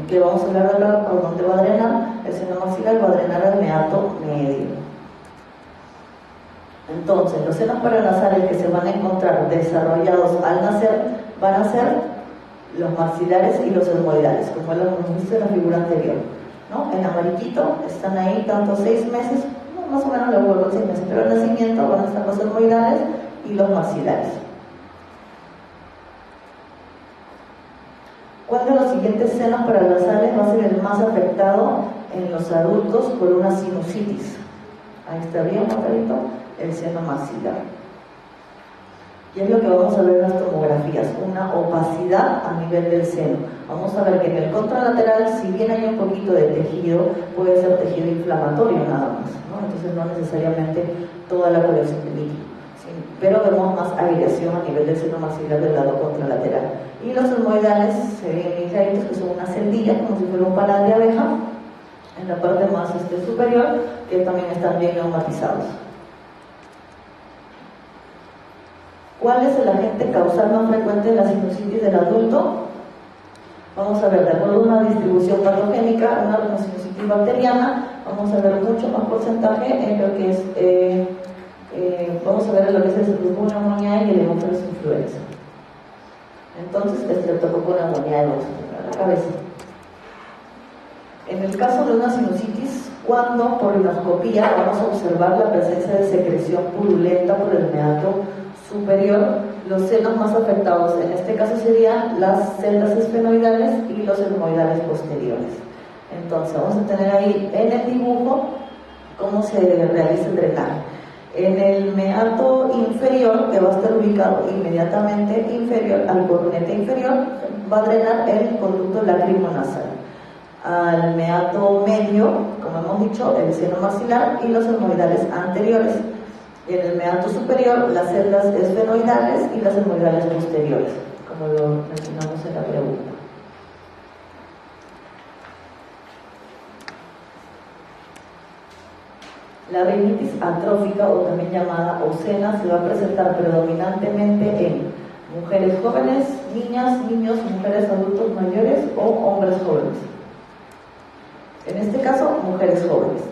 que vamos a hablar ahora por dónde va a drenar. El seno maxilar va a drenar al meato medio. Entonces, los senos paranasales que se van a encontrar desarrollados al nacer van a ser los maxilares y los etmoidales, como lo hemos visto en la figura anterior, ¿no? En amarillito están ahí tanto 6 meses, más o menos luego los 6 meses, pero al nacimiento van a estar los etmoidales y los maxilares. ¿Cuál de los siguientes senos paranasales va a ser el más afectado en los adultos por una sinusitis? Ahí está bien marcadito, el seno maxilar. Y es lo que vamos a ver en las tomografías, una opacidad a nivel del seno. Vamos a ver que en el contralateral, si bien hay un poquito de tejido, puede ser tejido inflamatorio nada más, ¿no? Entonces no necesariamente toda la colección de líquido, ¿sí? Pero vemos más aireación a nivel del seno maxilar del lado contralateral. Y los etmoidales se ven claritos, que son unas celdillas, como si fuera un panal de abeja, en la parte más superior, que también están bien neumatizados. ¿Cuál es el agente causal más frecuente de la sinusitis del adulto? Vamos a ver, de acuerdo a una distribución patogénica, una sinusitis bacteriana, vamos a ver mucho más porcentaje en lo que es, vamos a ver en lo que es el Streptococcus pneumoniae y el Haemophilus influenza. Entonces, el Streptococcus pneumoniae vamos a tener en la cabeza. En el caso de una sinusitis, cuando por endoscopía vamos a observar la presencia de secreción purulenta por el meato superior, los senos más afectados en este caso serían las celdas esfenoidales y los etmoidales posteriores. Entonces vamos a tener ahí en el dibujo cómo se realiza el drenaje. En el meato inferior, que va a estar ubicado inmediatamente inferior al cornete inferior, va a drenar el conducto lacrimonasal. Al meato medio, como hemos dicho, el seno maxilar y los etmoidales anteriores. Y en el meato superior, las celdas esfenoidales y las etmoidales posteriores, como lo mencionamos en la pregunta. La rinitis atrófica, o también llamada ocena, se va a presentar predominantemente en mujeres jóvenes, niñas, niños, mujeres adultos mayores o hombres jóvenes. En este caso, mujeres jóvenes.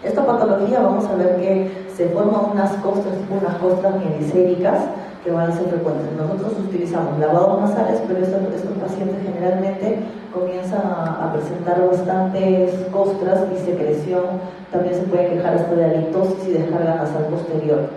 Esta patología vamos a ver que se forman unas costras mielicéricas que van a ser frecuentes. Nosotros utilizamos lavados nasales, pero estos pacientes generalmente comienzan a presentar bastantes costras y secreción. También se puede quejar hasta de halitosis y descarga nasal posterior.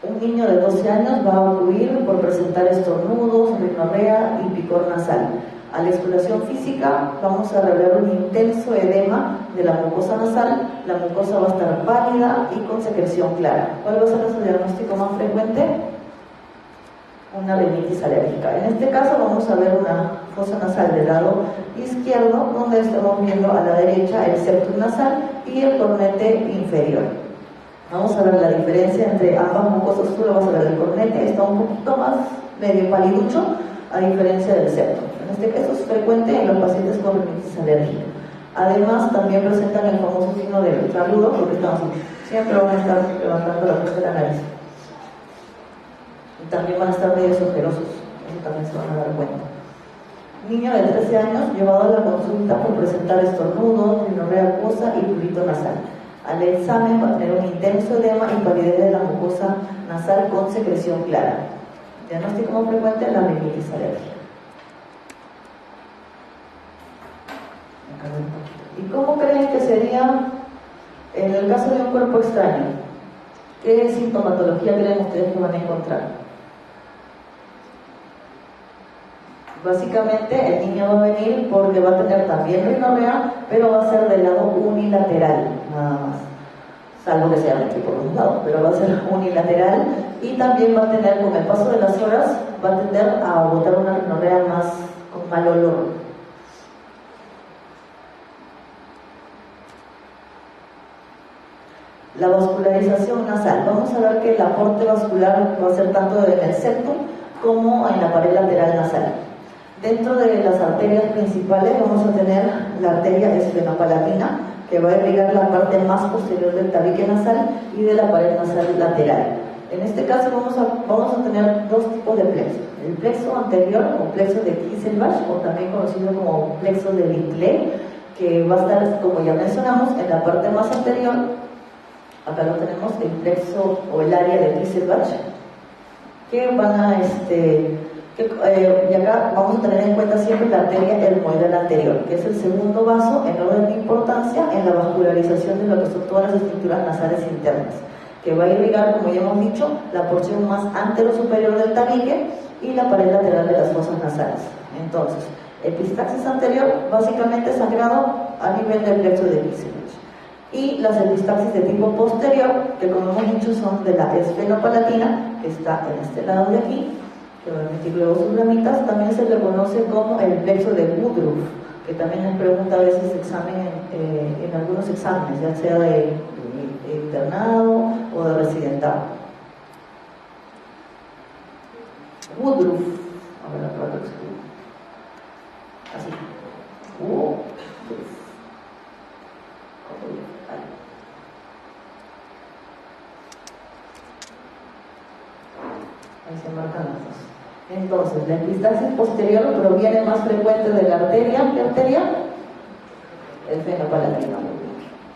Un niño de 12 años va a ocurrir por presentar estornudos, rinorrea y picor nasal. A la exploración física vamos a revelar un intenso edema de la mucosa nasal. La mucosa va a estar pálida y con secreción clara. ¿Cuál va a ser nuestro diagnóstico más frecuente? Una rinitis alérgica. En este caso vamos a ver una fosa nasal del lado izquierdo, donde estamos viendo a la derecha el septum nasal y el cornete inferior. Vamos a ver la diferencia entre ambas mucosas. Tú lo vas a ver, el cornete está un poquito más medio paliducho, a diferencia del septum. En este caso es frecuente en los pacientes con rinitis alérgica. Además, también presentan el famoso signo del saludo, porque siempre van a estar levantando la punta de la nariz. Y también van a estar medio ojerosos, eso también se van a dar cuenta. Niño de 13 años llevado a la consulta por presentar estornudos, rinorrea acuosa y prurito nasal. Al examen va a tener un intenso edema y palidez de la mucosa nasal con secreción clara. Diagnóstico más frecuente, la rinitis alérgica. ¿Y cómo creen que sería en el caso de un cuerpo extraño? ¿Qué sintomatología creen ustedes que van a encontrar? Básicamente el niño va a venir porque va a tener también rinorrea, pero va a ser del lado unilateral, nada más. Salvo que sea aquí por un lado, pero va a ser unilateral y también va a tener, con el paso de las horas, va a tender a botar una rinorrea más con mal olor. La vascularización nasal. Vamos a ver que el aporte vascular va a ser tanto en el septum como en la pared lateral nasal. Dentro de las arterias principales vamos a tener la arteria esfenopalatina, que va a irrigar la parte más posterior del tabique nasal y de la pared nasal lateral. En este caso vamos a tener dos tipos de plexo. El plexo anterior o plexo de Kisselbach, o también conocido como plexo de Little, que va a estar, como ya mencionamos, en la parte más anterior. Acá lo tenemos, el plexo o el área de Kisselbach, que van a, y acá vamos a tener en cuenta siempre la arteria etmoidal anterior, que es el segundo vaso en orden de importancia en la vascularización de lo que son todas las estructuras nasales internas, que va a irrigar, como ya hemos dicho, la porción más antero-superior del tabique y la pared lateral de las fosas nasales. Entonces, epistaxis anterior, básicamente sangrado a nivel del plexo de Kisselbach. Y las epistaxis de tipo posterior, que como hemos dicho son de la esfenopalatina, que está en este lado de aquí, que va a emitir luego sus ramitas. También se le conoce como el plexo de Woodruff, que también les pregunta a veces en algunos exámenes, ya sea de internado o de residentado. Woodruff, a ver, acá lo escribo. Así. Woodruff. Ahí se marcan las dos. Entonces, la epistaxis posterior proviene más frecuente de la arteria. ¿Qué arteria? El esfenopalatina.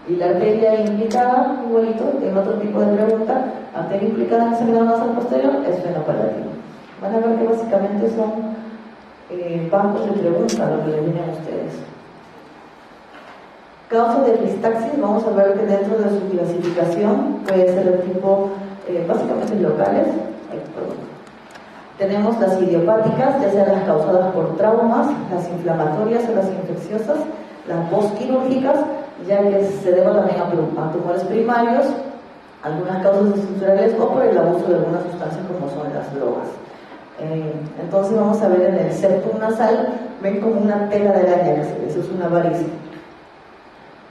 Y la arteria implicada, igualito, en otro tipo de pregunta, arteria implicada en el sangrado nasal posterior, esfenopalatina. Van a ver que básicamente son bancos de preguntas lo que les vienen a ustedes. Causa de epistaxis, vamos a ver que dentro de su clasificación puede ser de tipo, básicamente locales. Tenemos las idiopáticas, ya sean las causadas por traumas, las inflamatorias o las infecciosas, las postquirúrgicas, ya que se deba también a tumores primarios, algunas causas estructurales o por el abuso de algunas sustancias como son las drogas. Entonces vamos a ver en el septum nasal, ven como una tela de araña, eso es una varice.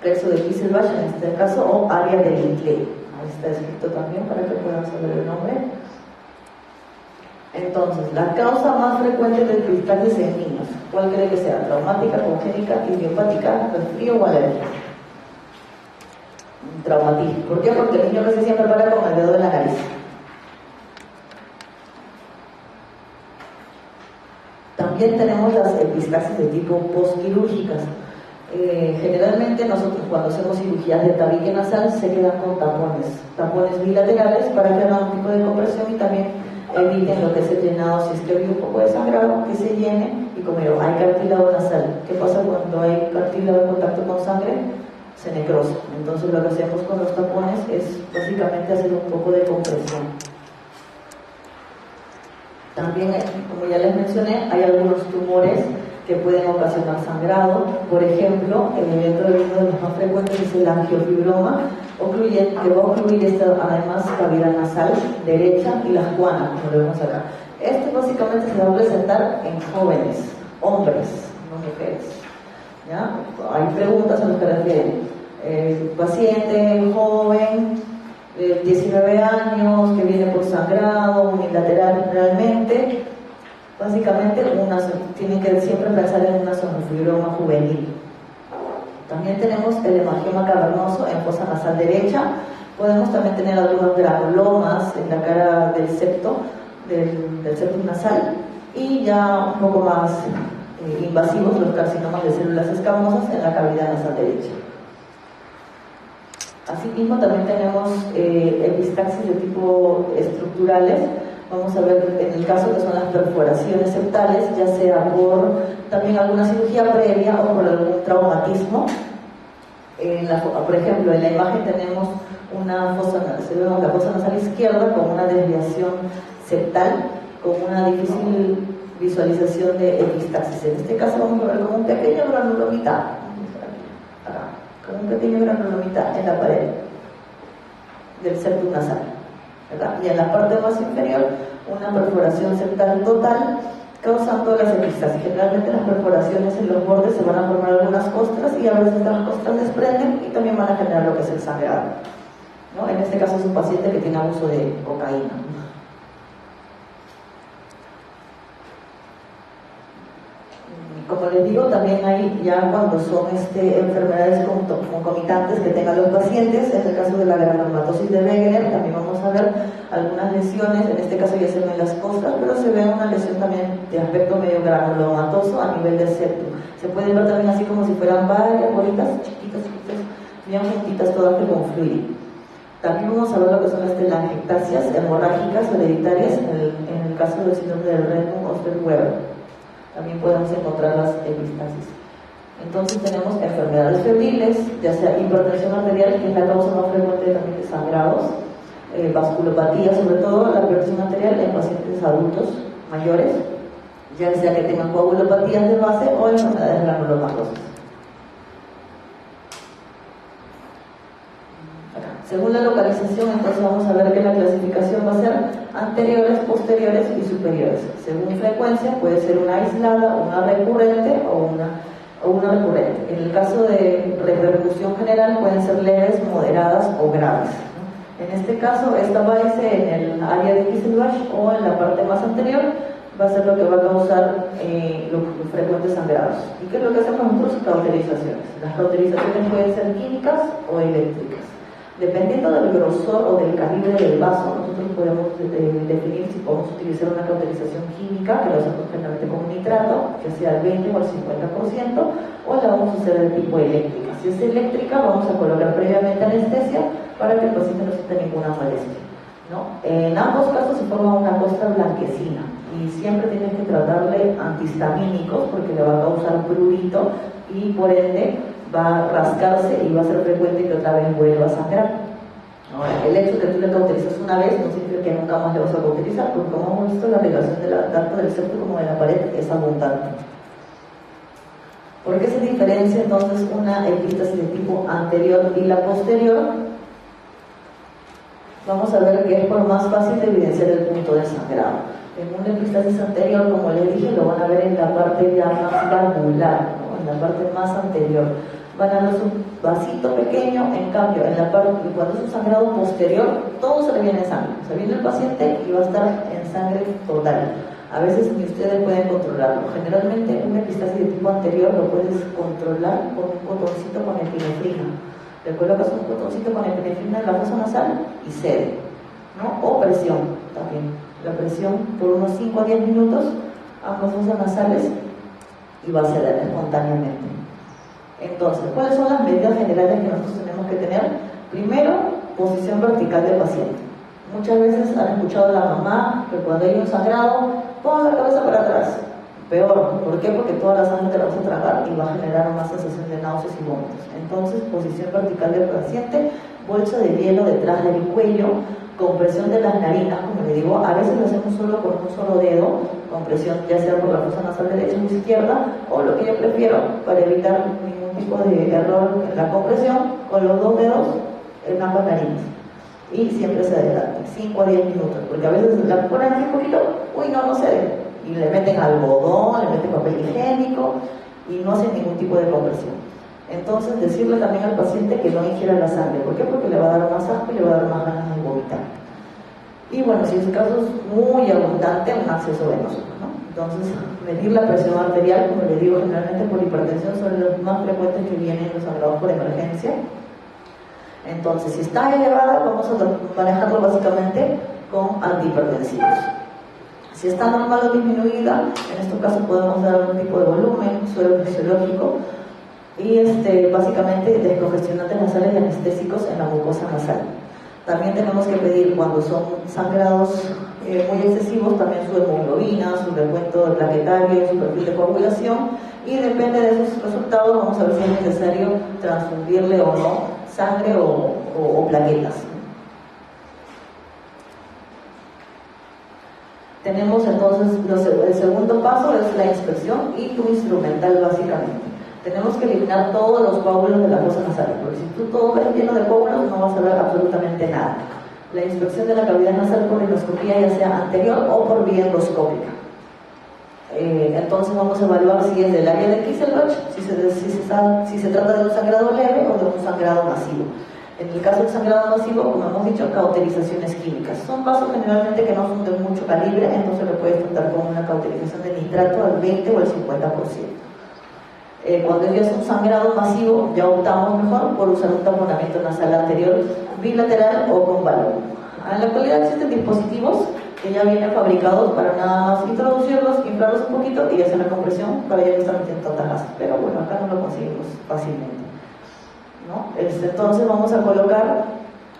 Plexo de Kisselbach en este caso, o área de Little. Ahí está escrito también para que puedan saber el nombre. Entonces, la causa más frecuente de epistaxis en niños, ¿cuál cree que sea? ¿Traumática, congénita, idiopática, resfrío o alergia? Traumatismo. ¿Por qué? Porque el niño casi siempre para con el dedo de la nariz. También tenemos las epistaxis de tipo postquirúrgicas. Generalmente nosotros cuando hacemos cirugías de tabique nasal se quedan con tapones bilaterales para que hagan un tipo de compresión y también eviten lo que es el llenado. Si es que hay un poco de sangrado, que se llene. Y como hay cartílago nasal, ¿qué pasa cuando hay cartílago en contacto con sangre? Se necrosa. Entonces lo que hacemos con los tapones es básicamente hacer un poco de compresión. También, como ya les mencioné, hay algunos tumores que pueden ocasionar sangrado. Por ejemplo, dentro de uno de los más frecuentes es el angiofibroma, que va a ocluir además cavidad nasal derecha y la juana, como lo vemos acá. Básicamente se va a presentar en jóvenes, hombres, no mujeres. ¿Ya? Hay preguntas a lo que refieren. Paciente joven, 19 años, que viene por sangrado, unilateral generalmente. Básicamente tienen que siempre pensar en una sonofibroma juvenil. También tenemos el hemangioma cavernoso en fosa nasal derecha. Podemos también tener algunos granulomas en la cara del septo, del septum nasal, y ya un poco más invasivos los carcinomas de células escamosas en la cavidad nasal derecha. Asimismo también tenemos epistaxis de tipo estructurales. Vamos a ver en el caso que son las perforaciones septales, ya sea por también alguna cirugía previa o por algún traumatismo. Por ejemplo, en la imagen tenemos la fosa nasal izquierda con una desviación septal, con una difícil visualización de epistaxis. En este caso vamos a ver como un pequeño granulomita, como un pequeño granulomita en la pared del septum nasal, ¿verdad? Y en la parte más inferior una perforación septal total causando las epistaxis. Generalmente las perforaciones en los bordes se van a formar algunas costras y a veces estas costras desprenden y también van a generar lo que es el sangrado, ¿no? En este caso es un paciente que tiene abuso de cocaína. Como les digo, también hay ya cuando son enfermedades concomitantes que tengan los pacientes. En el caso de la granulomatosis de Wegener también vamos a ver algunas lesiones. En este caso ya se ven las costras, pero se ve una lesión también de aspecto medio granulomatoso a nivel del septum. Se puede ver también así como si fueran varias bolitas chiquitas, bien juntitas, todas que confluyen. También vamos a ver lo que son las telangiectasias hemorrágicas hereditarias en el caso del síndrome de Redmond-Osterweber. También podemos encontrar las epistaxis. Entonces tenemos enfermedades febriles, ya sea hipertensión arterial, que es la causa más frecuente también de sangrados, vasculopatía, sobre todo la presión arterial en pacientes adultos mayores, ya sea que tengan coagulopatías de base o enfermedades granulomatosas. Según la localización, entonces vamos a ver que la clasificación va a ser anteriores, posteriores y superiores. Según frecuencia, puede ser una aislada, una recurrente o una recurrente. En el caso de repercusión general, pueden ser leves, moderadas o graves. En este caso, esta varice en el área de Kisselbach o en la parte más anterior va a ser lo que va a causar los frecuentes sangrados. ¿Y qué es lo que hacemos nosotros? Cauterizaciones. Las cauterizaciones pueden ser químicas o eléctricas. Dependiendo del grosor o del calibre del vaso, nosotros podemos definir si podemos utilizar una cauterización química, que lo hacemos generalmente con nitrato, que sea el 20 o el 50%, o la vamos a hacer de tipo eléctrica. Si es eléctrica, vamos a colocar previamente anestesia para que el paciente no sienta ninguna molestia, ¿no? En ambos casos se forma una costra blanquecina y siempre tienes que tratarle antihistamínicos porque le va a causar prurito y por ende va a rascarse y va a ser frecuente que otra vez vuelva a sangrar. Ahora, el hecho de que tú le cauterizas una vez no significa que nunca más le vas a cauterizar, porque como hemos visto, la relación tanto del septo como de la pared es abundante. ¿Por qué se diferencia entonces una epístasis de tipo anterior y la posterior? Vamos a ver que es por más fácil de evidenciar el punto de sangrado. En una epístasis anterior, como les dije, lo van a ver en la parte ya más valvular, ¿no? En la parte más anterior. Van a ver un vasito pequeño, en cambio, en la parte, cuando es un sangrado posterior, todo se le viene en sangre. Se viene el paciente y va a estar en sangre total. A veces ni ustedes pueden controlarlo. Generalmente, una epistasis de tipo anterior lo puedes controlar con un botoncito con epinefrina. Le colocas un botoncito con epinefrina en la fosa nasal y cede, ¿no? O presión también. La presión por unos 5 a 10 minutos, ambas fosas nasales, y va a ceder espontáneamente. Entonces, ¿cuáles son las medidas generales que nosotros tenemos que tener? Primero, posición vertical del paciente. Muchas veces han escuchado a la mamá que cuando hay un sangrado, pon la cabeza para atrás. Peor, ¿por qué? Porque toda la sangre te la vas a tragar y va a generar una sensación de náuseas y vómitos. Entonces, posición vertical del paciente, bolsa de hielo detrás del cuello, compresión de las narinas, como le digo, a veces lo hacemos solo con un solo dedo, compresión ya sea por la fosa nasal derecha o izquierda, o lo que yo prefiero para evitar ningún tipo de error en la compresión, con los 2 dedos en ambas narinas. Y siempre se adelante, 5 a 10 minutos, porque a veces la ponen así un poquito, uy, no cede, y le meten algodón, le meten papel higiénico, y no hacen ningún tipo de compresión. Entonces, decirle también al paciente que no ingiera la sangre. ¿Por qué? Porque le va a dar más asco y le va a dar más ganas de vomitar. Y bueno, si es un caso muy abundante, un acceso venoso, ¿no? Entonces, medir la presión arterial, como le digo, generalmente por hipertensión son los más frecuentes que vienen los sangrados por emergencia. Entonces, si está elevada, vamos a manejarlo básicamente con antihipertensivos. Si está normal o disminuida, en este caso podemos dar un tipo de volumen, suero fisiológico, y básicamente descongestionantes nasales y anestésicos en la mucosa nasal. También tenemos que pedir, cuando son sangrados muy excesivos, también su hemoglobina, su recuento plaquetario, su perfil de coagulación, y depende de esos resultados vamos a ver si es necesario transfundirle o no sangre o plaquetas. Tenemos entonces, el segundo paso es la inspección y tu instrumental básicamente. Tenemos que eliminar todos los coágulos de la fosa nasal, porque si tú todo ves lleno de coágulos no vas a ver absolutamente nada. La inspección de la cavidad nasal por endoscopía, ya sea anterior o por vía endoscópica. Entonces vamos a evaluar si es del área de Kisselbach, si se trata de un sangrado leve o de un sangrado masivo. En el caso del sangrado masivo, como hemos dicho, cauterizaciones químicas. Son vasos generalmente que no son de mucho calibre, entonces lo puedes tratar con una cauterización de nitrato al 20 o al 50%. Cuando ya es un sangrado masivo, ya optamos mejor por usar un taponamiento nasal anterior bilateral o con balón. En la actualidad existen dispositivos que ya vienen fabricados para nada más introducirlos, inflarlos un poquito y hacer la compresión para ya no estar metiendo tantas gases. Pero bueno, acá no lo conseguimos fácilmente, ¿no? Entonces vamos a colocar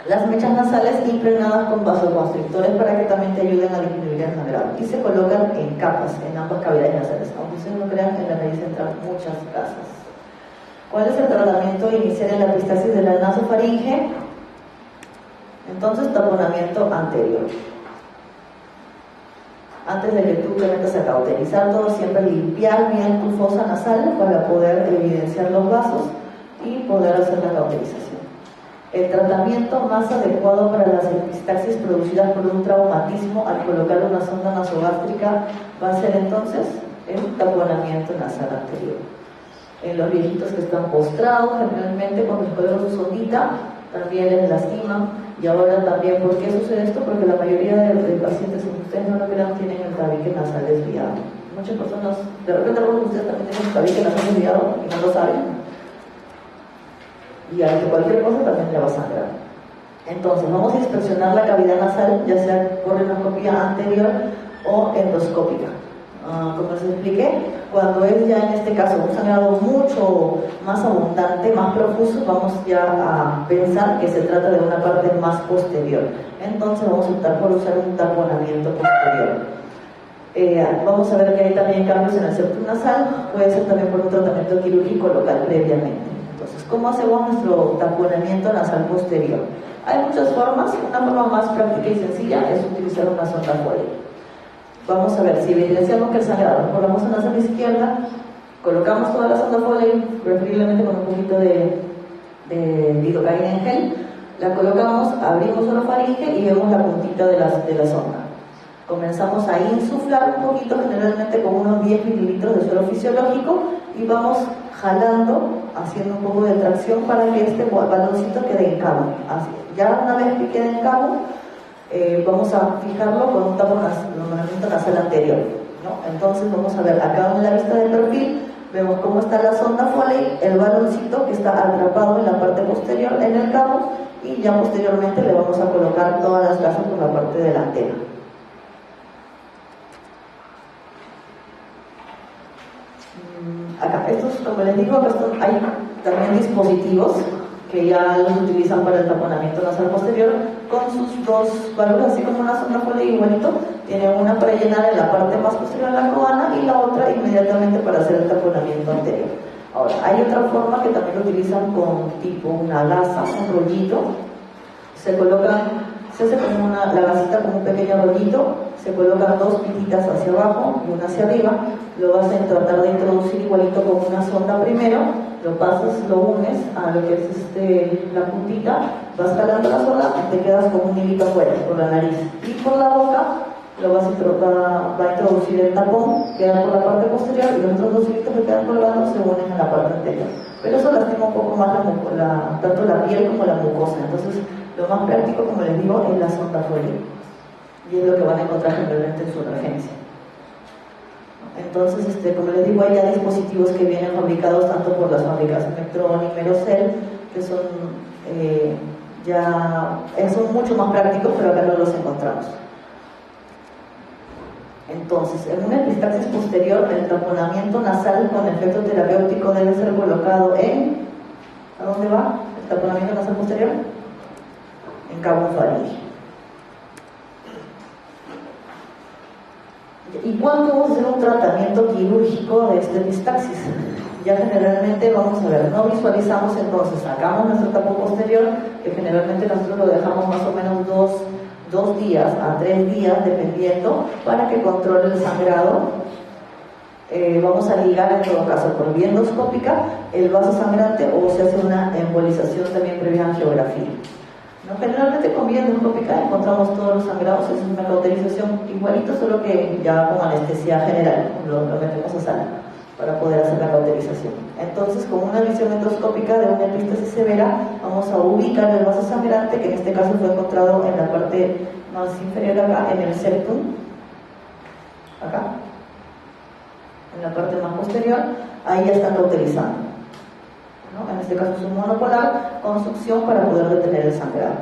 las mechas nasales impregnadas con vasoconstrictores para que también te ayuden a disminuir el sangrado. Y se colocan en capas, en ambas cavidades nasales. Aunque ustedes no crean, en la nariz entran muchas gasas. ¿Cuál es el tratamiento inicial en la epistaxis de la nasofaringe? Entonces, taponamiento anterior. Antes de que tú te metas a cauterizar todo, siempre limpiar bien tu fosa nasal para poder evidenciar los vasos y poder hacer la cauterización. El tratamiento más adecuado para las epistaxis producidas por un traumatismo al colocar una sonda nasogástrica va a ser entonces el taponamiento nasal anterior. En los viejitos que están postrados, generalmente cuando les colocamos su sondita, también les lastiman. Y ahora también, ¿por qué sucede esto? Porque la mayoría de pacientes, si ustedes no lo crean, tienen el tabique nasal desviado. Muchas personas, de repente algunos de ustedes también tienen el tabique nasal desviado y no lo saben. Y ante cualquier cosa también le va a sangrar. Entonces vamos a inspeccionar la cavidad nasal, ya sea por endoscopía anterior o endoscópica. Como les expliqué, cuando es ya en este caso un sangrado mucho más abundante, más profuso, vamos ya a pensar que se trata de una parte más posterior. Entonces vamos a optar por usar un taponamiento posterior. Vamos a ver que hay también cambios en el septum nasal, puede ser también por un tratamiento quirúrgico local previamente. Entonces, ¿cómo hacemos nuestro taponamiento nasal posterior? Hay muchas formas. Una forma más práctica y sencilla es utilizar una sonda Foley. Vamos a ver, si evidenciamos que el sangrado por la fosa nasal izquierda, colocamos toda la sonda Foley, preferiblemente con un poquito de lidocaína en gel, la colocamos, abrimos la faringe y vemos la puntita de la sonda. Comenzamos a insuflar un poquito, generalmente con unos 10 mililitros de suero fisiológico, y vamos jalando, haciendo un poco de tracción para que este baloncito quede en cabo. Así. Ya una vez que quede en cabo, vamos a fijarlo con un taponamiento nasal anterior, ¿no? Entonces vamos a ver acá en la vista de perfil, vemos cómo está la sonda Foley, el baloncito que está atrapado en la parte posterior en el cabo, y ya posteriormente le vamos a colocar todas las gasas por la parte delantera. Acá, estos, como les digo, hay también dispositivos que ya los utilizan para el taponamiento nasal posterior con sus dos válvulas, así como una sonda Foley igualito. Tienen una para llenar en la parte más posterior de la cubana y la otra inmediatamente para hacer el taponamiento anterior. Ahora, hay otra forma que también lo utilizan con tipo una gasa, un rollito. Se hace como la gasita como un pequeño rollito, se colocan dos pititas hacia abajo y una hacia arriba, lo vas a tratar de introducir igualito con una sonda primero, lo pasas, lo unes a lo que es la puntita, vas jalando la sonda y te quedas con un hilito afuera, por la nariz, y por la boca lo va a introducir el tapón, queda por la parte posterior, y los otros dos hilitos que quedan colgando se unen en la parte anterior. Pero eso lastima un poco más tanto la piel como la mucosa. Entonces, lo más práctico, como les digo, es la sonda Foley, y es lo que van a encontrar generalmente en su emergencia. Entonces, como les digo, hay ya dispositivos que vienen fabricados tanto por las fábricas Mectron y Merocel, que son son mucho más prácticos, pero acá no los encontramos. Entonces, en una epistaxis posterior, el taponamiento nasal con efecto terapéutico debe ser colocado en... ¿A dónde va el taponamiento nasal posterior? En cabo faringe. ¿Y cuándo vamos a hacer un tratamiento quirúrgico de esta epistaxis? Ya generalmente, vamos a ver, no visualizamos, entonces sacamos nuestro tapón posterior, que generalmente nosotros lo dejamos más o menos 2 días a 3 días, dependiendo, para que controle el sangrado. Vamos a ligar en todo caso por vía endoscópica el vaso sangrante o se hace una embolización también previa angiografía. ¿No? Generalmente con vía endoscópica encontramos todos los sangrados, es una cauterización igualito, solo que ya con anestesia general, lo metemos a sala para poder hacer la cauterización. Entonces, con una visión endoscópica de una epístasis severa, vamos a ubicar el vaso sangrante, que en este caso fue encontrado en la parte más inferior acá, en el septum, acá, en la parte más posterior, ahí ya está cauterizando, ¿no? En este caso es un monopolar con succión para poder detener el sangrado.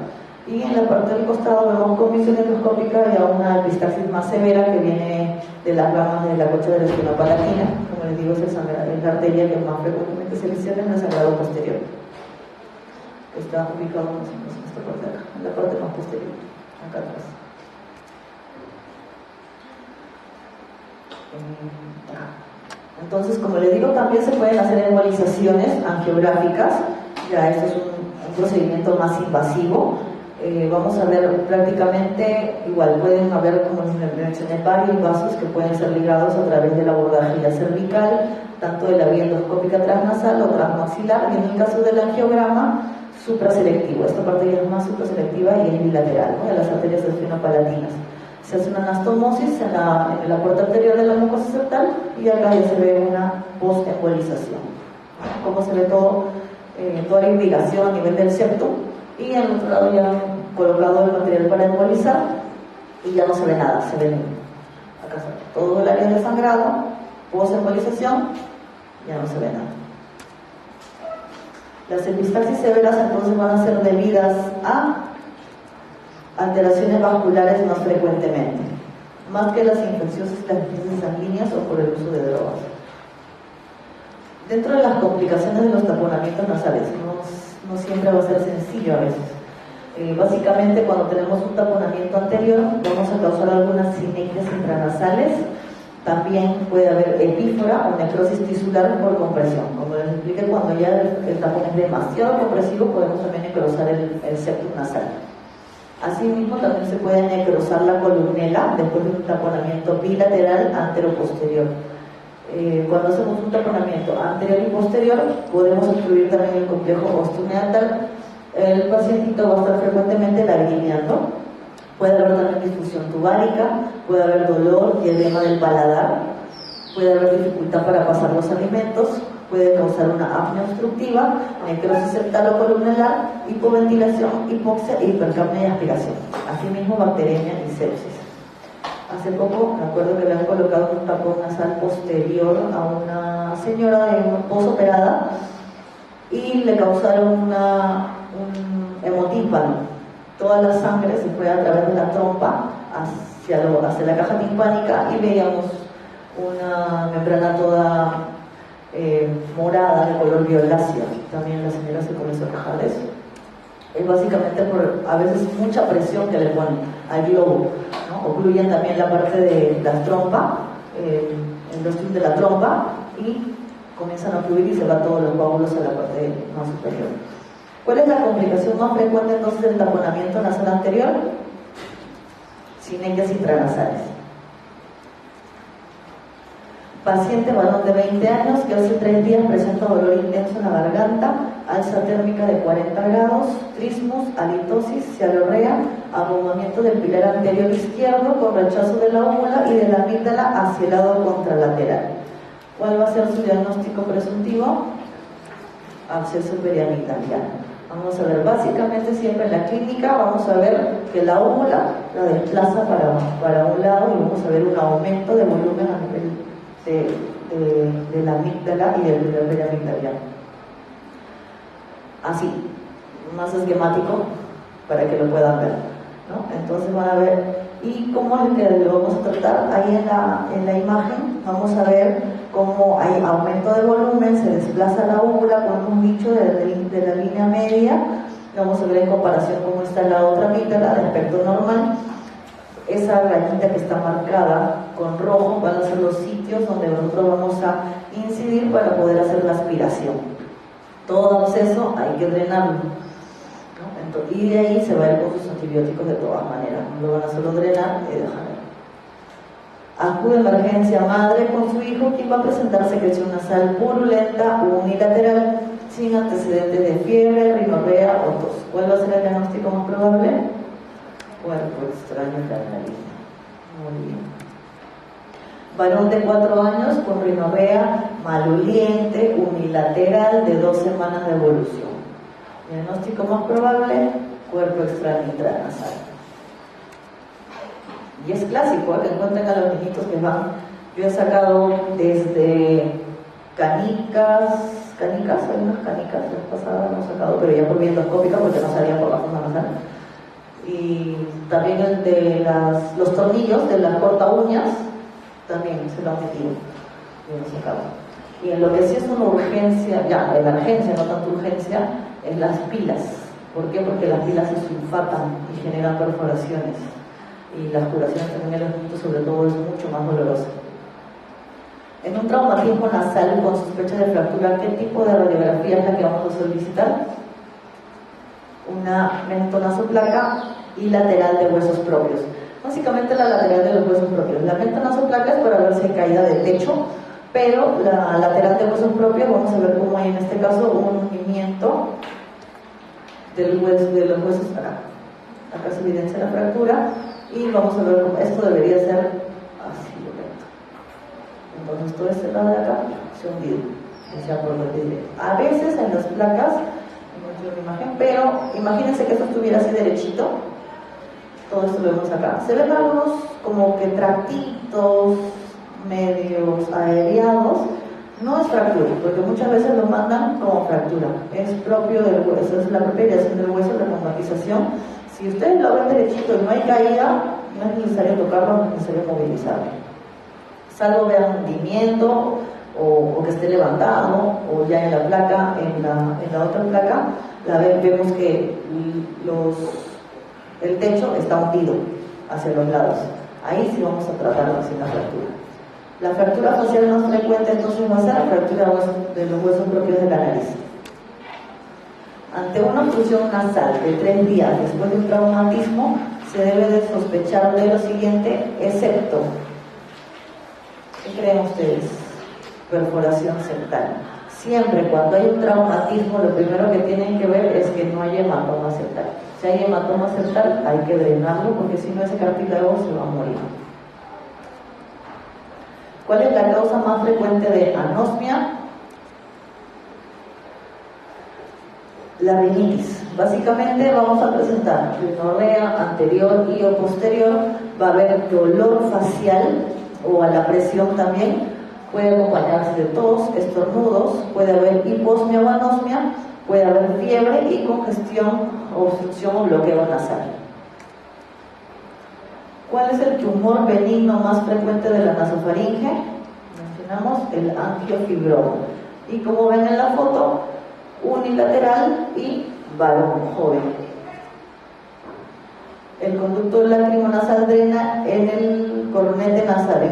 Y en la parte del costado vemos con visión endoscópica ya una epistaxis más severa que viene de las ramas de la cocha de la espina palatina. Como les digo, es la arteria que más frecuentemente se lesiona en el sangrado posterior. Está ubicado en esta parte de acá, en la parte más posterior, acá atrás. Entonces, como les digo, también se pueden hacer embolizaciones angiográficas. Ya esto es un procedimiento más invasivo. Vamos a ver prácticamente igual, pueden haber, como les mencioné, varios vasos que pueden ser ligados a través de la bordajilla cervical, tanto de la vía endoscópica transnasal o transmaxilar, y en el caso del angiograma, supraselectivo. Esta parte ya es más supraselectiva y es bilateral, ¿no? De las arterias esfinopalatinas. Se hace una anastomosis en la puerta arterial de la mucosa septal y acá ya se ve una post-embolización. Como se ve todo, toda la irrigación a nivel del septum, y al otro lado ya colocado el material para embolizar y ya no se ve nada, se ve acá todo el área de sangrado, post-embolización, ya no se ve nada. Las epistaxis severas entonces van a ser debidas a alteraciones vasculares más frecuentemente, más que las infecciosas y las crisis sanguíneas o por el uso de drogas. Dentro de las complicaciones de los taponamientos nasales, no siempre va a ser sencillo a veces. Básicamente, cuando tenemos un taponamiento anterior, vamos a causar algunas sinequias intranasales. También puede haber epífora o necrosis tisular por compresión. Como les expliqué, cuando ya el tapón es demasiado compresivo, podemos también necrosar el septum nasal. Asimismo, también se puede necrosar la columela después de un taponamiento bilateral antero-posterior. Cuando hacemos un taponamiento anterior y posterior, podemos obstruir también el complejo osteoneatal. El pacientito va a estar frecuentemente lagrimeando. Puede haber también disfunción tubárica, puede haber dolor y edema del paladar, puede haber dificultad para pasar los alimentos, puede causar una apnea obstructiva, necrosis septal o columnar, hipoventilación, hipoxia, hipercapnia y aspiración. Asimismo, bacteremia y sepsis. Hace poco me acuerdo que le han colocado un tapón nasal posterior a una señora posoperada y le causaron un hemotímpano. Toda la sangre se fue a través de la trompa hacia la caja timpánica y veíamos una membrana toda morada de color violáceo. También la señora se comenzó a quejar de eso. Es básicamente por a veces mucha presión que le ponen al globo, ¿no? Ocluyen también la parte de la trompa, el rostrum de la trompa, y comienzan a fluir y se van todos los coágulos a la parte más superior. ¿Cuál es la complicación más frecuente entonces del taponamiento nasal anterior? Sinequias intranasales. Paciente varón de 20 años que hace 3 días presenta dolor intenso en la garganta, alza térmica de 40 grados, trismus, halitosis, cialorrea, abombamiento del pilar anterior izquierdo con rechazo de la úvula y de la amígdala hacia el lado contralateral. ¿Cuál va a ser su diagnóstico presuntivo? Absceso periamigdaliano. Vamos a ver, básicamente siempre en la clínica vamos a ver que la úvula la desplaza para un lado y vamos a ver un aumento de volumen a nivel de la amígdala y del periamigdaliano. Así, más esquemático para que lo puedan ver, ¿no? Entonces van a ver, ¿y cómo es que lo vamos a tratar? Ahí en la imagen vamos a ver cómo hay aumento de volumen, se desplaza la úvula con un nicho de la línea media. Vamos a ver en comparación cómo está la otra amígdala de aspecto normal. Esa rayita que está marcada con rojo van a ser los sitios donde nosotros vamos a incidir para poder hacer la aspiración. Todo absceso hay que drenarlo. ¿no? Entonces, y de ahí se va a ir con sus antibióticos de todas maneras, no lo van a solo drenar y dejar. Acude a emergencia madre con su hijo, quien va a presentar secreción nasal purulenta unilateral sin antecedentes de fiebre, rinorrea o tos. ¿Cuál va a ser el diagnóstico más probable? Cuerpo extraño en la nariz. Muy bien. Varón de 4 años con rinorrea maloliente unilateral de 2 semanas de evolución. Diagnóstico más probable, cuerpo extraño intranasal. Y es clásico, que encuentren a los niñitos que van. Yo he sacado desde canicas, hay unas canicas, la pasada no he sacado, pero ya por vía endoscópica porque no salía por la fosa nasal. Y también el de los tornillos de las corta uñas, también se lo han metido, yo lo he sacado. Y en lo que sí es una urgencia, ya, emergencia, no tanto urgencia, es las pilas. ¿Por qué? Porque las pilas se sulfatan y generan perforaciones. Y las curaciones también en los niños, sobre todo, es mucho más dolorosa. En un traumatismo nasal con sospecha de fractura, ¿qué tipo de radiografía es la que vamos a solicitar? Una mentonasoplaca y lateral de huesos propios. Básicamente la lateral de los huesos propios. La mentonasoplaca es para ver si hay caída de techo, pero la lateral de huesos propios vamos a ver cómo hay en este caso un hundimiento de los huesos acá. Acá se evidencia la fractura. Y vamos a ver, esto debería ser así, recto. Entonces todo este lado de acá se ha hundido, sea por lo que diré. A veces en las placas, no tengo una imagen, pero imagínense que esto estuviera así derechito. Todo esto lo vemos acá. Se ven algunos como que tractitos medios aereados. No es fractura, porque muchas veces lo mandan como fractura. Es propio del hueso, es la propia ideación del hueso, la traumatización. Si ustedes lo ven derechito y no hay caída, no es necesario tocarlo, no es necesario movilizarlo. Salvo vean hundimiento o que esté levantado, o ya en la placa, en la otra placa, vemos que el techo está hundido hacia los lados. Ahí sí vamos a tratarlo sin la fractura. La fractura facial más frecuente entonces va a ser la fractura de los huesos propios de la nariz. Ante una obstrucción nasal de 3 días después de un traumatismo, se debe de sospechar de lo siguiente, excepto, ¿qué creen ustedes? Perforación septal. Siempre cuando hay un traumatismo, lo primero que tienen que ver es que no haya hematoma septal. Si hay hematoma septal, hay que drenarlo porque si no ese cartílago se va a morir. ¿Cuál es la causa más frecuente de anosmia? La rinitis. Básicamente vamos a presentar rinorrea anterior y o posterior, va a haber dolor facial o a la presión también, puede acompañarse de tos, estornudos, puede haber hiposmia o anosmia, puede haber fiebre y congestión, obstrucción o bloqueo nasal. ¿Cuál es el tumor benigno más frecuente de la nasofaringe? Mencionamos el angiofibroma. Y como ven en la foto, unilateral y varón joven. El conducto lágrimo-nasal drena en el coronete nasal.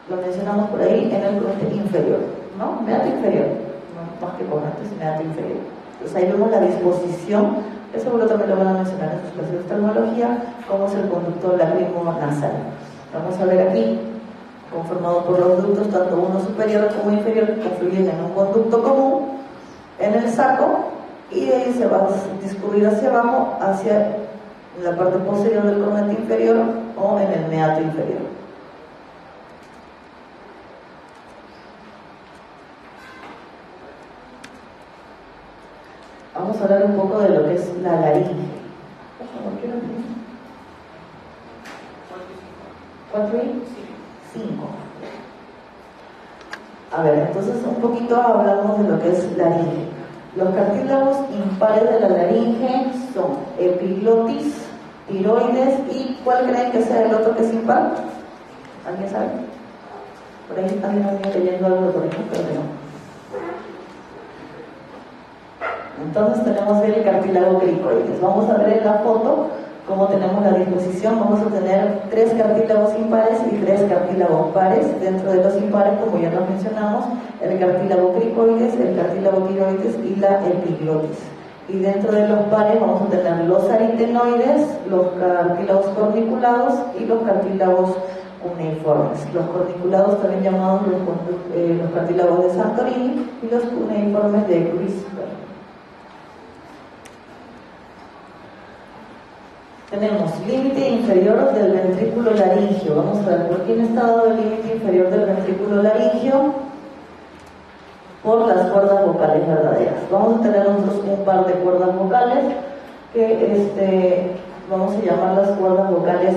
Lo mencionamos por ahí, en el coronete inferior, ¿no? Meato inferior, no más que coronete, es meato inferior. Entonces ahí vemos la disposición, eso seguro también lo van a mencionar en sus clases de oftalmología, cómo es el conducto lágrimo-nasal. Vamos a ver aquí, conformado por los ductos, tanto uno superior como inferior, que confluyen en un conducto común, en el saco, y de ahí se va a discurrir hacia abajo, hacia la parte posterior del coronete inferior o en el meato inferior. Vamos a hablar un poco de lo que es la laringe. ¿4 y 5? A ver, entonces un poquito hablamos de lo que es laringe. Los cartílagos impares de la laringe son epiglotis, tiroides y ¿cuál creen que sea el otro que es impar? ¿Alguien sabe? Por ahí también venía leyendo algo de por ejemplo, pero no. Entonces tenemos el cartílago cricoides. Vamos a ver en la foto cómo tenemos la disposición. Vamos a tener 3 cartílagos impares y 3 cartílagos pares. Dentro de los impares, como ya los mencionamos, el cartílago cricoides, el cartílago tiroides y la epiglotis. Y dentro de los pares vamos a tener los aritenoides, los cartílagos corniculados y los cartílagos cuneiformes. Los corniculados también llamados los cartílagos de Santorini y los cuneiformes de Griesberg. Tenemos límite inferior del ventrículo laríngeo. Vamos a ver por quién está dado el límite inferior del ventrículo laríngeo. Por las cuerdas vocales verdaderas. Vamos a tener nosotros un par de cuerdas vocales que vamos a llamar las cuerdas vocales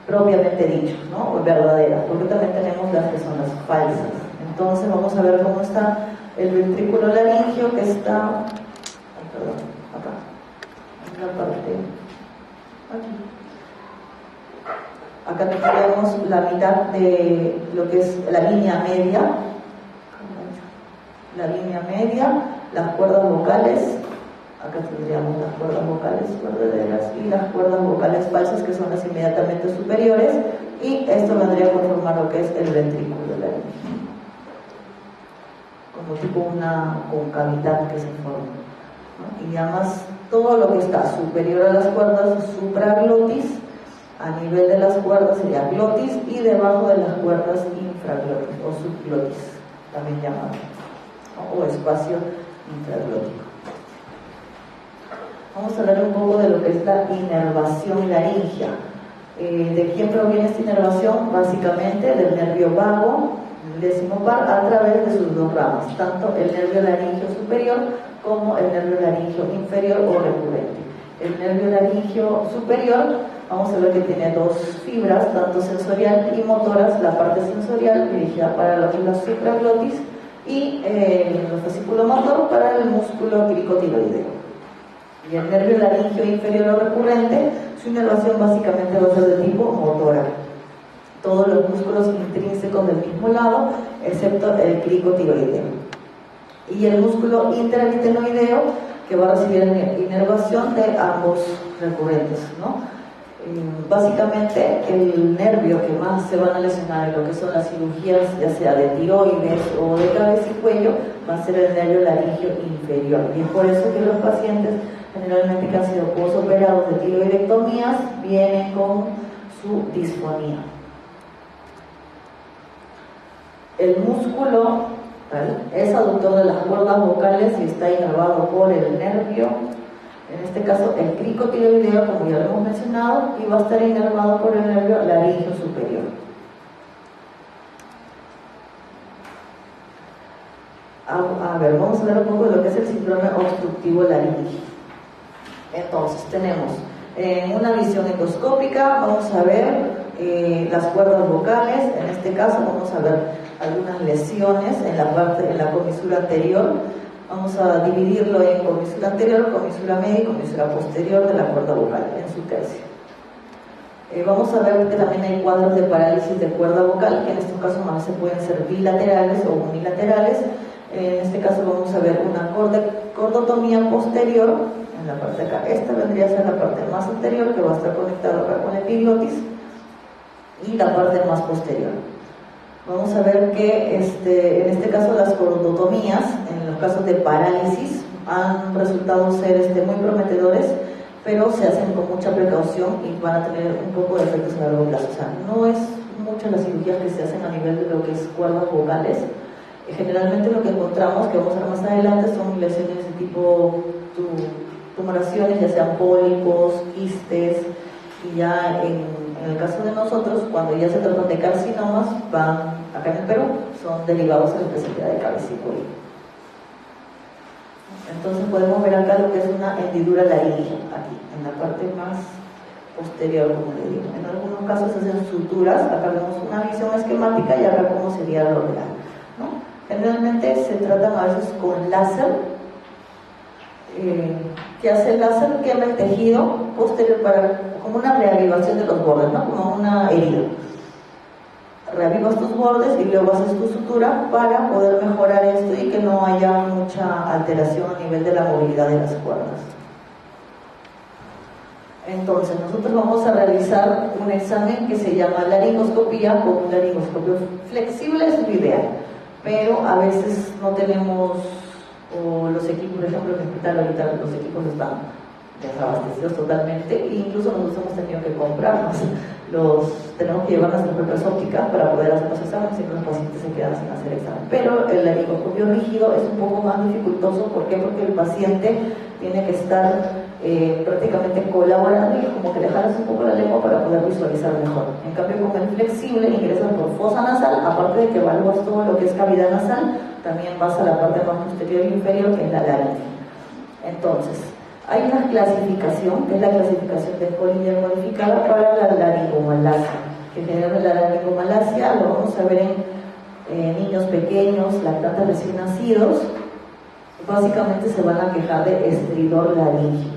propiamente dichas, ¿no? O verdaderas, porque también tenemos las que son las falsas. Entonces vamos a ver cómo está el ventrículo laríngeo, que está acá, en la parte aquí. Acá tenemos la mitad de lo que es la línea media. La línea media, las cuerdas vocales, acá tendríamos las cuerdas vocales verdaderas y las cuerdas vocales falsas, que son las inmediatamente superiores, y esto vendría a conformar lo que es el ventrículo laríngeo, como tipo una concavidad que se forma, ¿no? Y además todo lo que está superior a las cuerdas, supraglotis, a nivel de las cuerdas sería glotis, y debajo de las cuerdas infraglotis o subglotis, también llamado, o espacio intraglótico. Vamos a hablar un poco de lo que es la inervación laríngea. ¿De quién proviene esta inervación? Básicamente del nervio vago, décimo par, a través de sus dos ramas, tanto el nervio laríngeo superior como el nervio laríngeo inferior o recurrente. El nervio laríngeo superior, vamos a ver que tiene dos fibras, tanto sensorial y motoras, la parte sensorial dirigida para lo que es la supraglotis, y el fascículo motor para el músculo cricotiroideo. Y el nervio laríngeo inferior o recurrente, su inervación básicamente va a ser de tipo motora. Todos los músculos intrínsecos del mismo lado, excepto el cricotiroideo. Y el músculo interaritenoideo, que va a recibir inervación de ambos recurrentes, ¿no? Básicamente el nervio que más se van a lesionar en lo que son las cirugías, ya sea de tiroides o de cabeza y cuello, va a ser el nervio laríngeo inferior, y es por eso que los pacientes generalmente que han sido posoperados de tiroidectomías vienen con su disfonía. El músculo es aductor de las cuerdas vocales y está inervado por el nervio, en este caso el cricotiroideo, como ya lo hemos mencionado, y va a estar inervado por el nervio laríngeo superior. A ver, vamos a hablar un poco de lo que es el síndrome obstructivo laríngeo. Entonces, tenemos una visión endoscópica, vamos a ver las cuerdas vocales. En este caso vamos a ver algunas lesiones en la comisura anterior. Vamos a dividirlo en comisura anterior, comisura media y comisura posterior de la cuerda vocal en su tercio. Vamos a ver que también hay cuadros de parálisis de cuerda vocal, que en estos casos más se pueden ser bilaterales o unilaterales. En este caso vamos a ver una cordotomía posterior en la parte de acá. Esta vendría a ser la parte más anterior, que va a estar conectada acá con el epiglotis, y la parte más posterior. Vamos a ver que en este caso las cordotomías, en los casos de parálisis, han resultado ser muy prometedores, pero se hacen con mucha precaución y van a tener un poco de efectos a largo plazo. O sea, no es muchas las cirugías que se hacen a nivel de lo que es cuerdas vocales. Generalmente lo que encontramos, que vamos a ver más adelante, son lesiones de tipo tumoraciones, ya sean pólipos, quistes, y ya en el caso de nosotros, cuando ya se tratan de carcinomas, van acá en el Perú, son derivados de la especialidad de cabeza y cuello. Entonces podemos ver acá lo que es una hendidura laríngea, aquí, en la parte más posterior, como le digo. En algunos casos se hacen suturas, acá vemos una visión esquemática y acá cómo sería lo real, ¿no? Generalmente se tratan a veces con láser. Que hace el láser, quema el tejido posterior como una reavivación de los bordes, ¿no? Como una herida. Reavivas tus bordes y luego haces tu sutura para poder mejorar esto y que no haya mucha alteración a nivel de la movilidad de las cuerdas. Entonces, nosotros vamos a realizar un examen que se llama laringoscopía, con un laringoscopio flexible es lo ideal, pero a veces no tenemos o los equipos, por ejemplo, en el hospital ahorita los equipos están desabastecidos totalmente, e incluso nosotros hemos tenido que comprarnos tenemos que llevar nuestras propias ópticas para poder hacer los exámenes y los pacientes se quedan sin hacer examen. Pero el laringoscopio rígido es un poco más dificultoso. ¿Por qué? Porque el paciente tiene que estar prácticamente colaborando y como que le jalas un poco la lengua para poder visualizar mejor. En cambio, con el flexible ingresas por fosa nasal, aparte de que evalúas todo lo que es cavidad nasal, también vas a la parte más posterior e inferior, que es la laringe. Entonces, hay una clasificación, que es la clasificación de Hollinger modificada para la laringomalacia, que generalmente la laringomalacia lo vamos a ver en niños pequeños, lactantes recién nacidos. Básicamente se van a quejar de estridor laringio,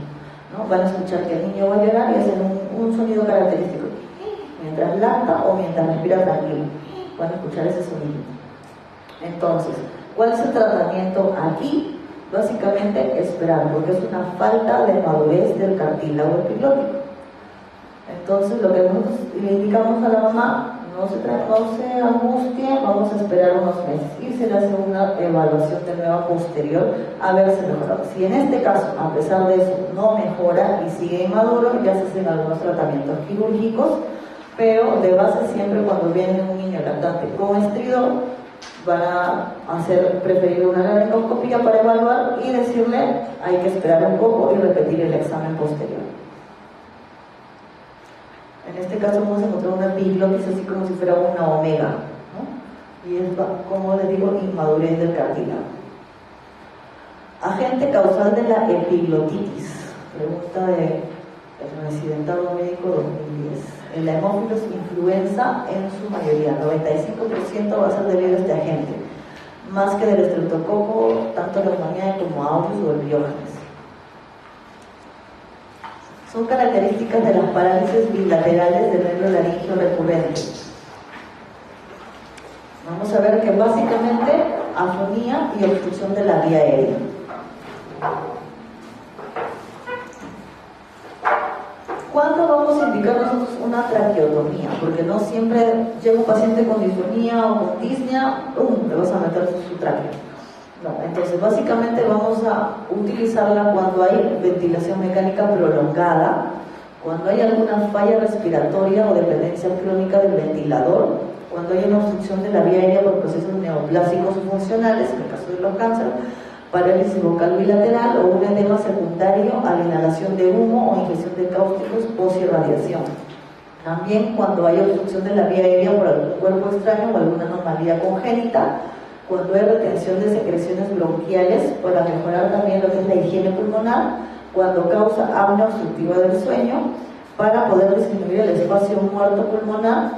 ¿no? Van a escuchar que el niño va a llorar y hacen un sonido característico mientras lacta o mientras respira tranquilo. Van a escuchar ese sonido. Entonces, ¿cuál es el tratamiento aquí? Básicamente esperar, porque es una falta de madurez del cartílago epiglótico. Entonces, lo que nosotros le indicamos a la mamá, no se angustie, vamos a esperar unos meses y se le hace una evaluación de nueva posterior a ver si mejora. Si en este caso, a pesar de eso, no mejora y sigue inmaduro, ya se hacen algunos tratamientos quirúrgicos, pero de base siempre cuando viene un niño lactante con estridor, van a hacer preferir una laringoscopia para evaluar y decirle hay que esperar un poco y repetir el examen posterior. En este caso vamos a encontrar una epiglotis así como si fuera una omega, ¿no? Y es, como les digo, inmadurez del cartílago. Agente causal de la epiglotitis. Pregunta del residentado médico 2010. El Haemophilus influenza en su mayoría, 95% va a ser debido a este agente, más que del estreptococo, tanto neumonía como aureus o el biógenes. Son características de las parálisis bilaterales del nervio laringio recurrente. Vamos a ver que básicamente afonía y obstrucción de la vía aérea. ¿Cuándo vamos a indicar nosotros una traqueotomía? Porque no siempre llega un paciente con disfonía o con disnea, le vas a meter su tráqueo. No, entonces básicamente vamos a utilizarla cuando hay ventilación mecánica prolongada, cuando hay alguna falla respiratoria o dependencia crónica del ventilador, cuando hay una obstrucción de la vía aérea por procesos neoplásicos funcionales, en el caso de los cánceres, parálisis vocal bilateral o un edema secundario a la inhalación de humo o ingestión de cáusticos post-irradiación. También cuando hay obstrucción de la vía aérea por algún cuerpo extraño o alguna anomalía congénita, cuando hay retención de secreciones bronquiales para mejorar también lo que es la higiene pulmonar, cuando causa apnea obstructiva del sueño para poder disminuir el espacio muerto pulmonar,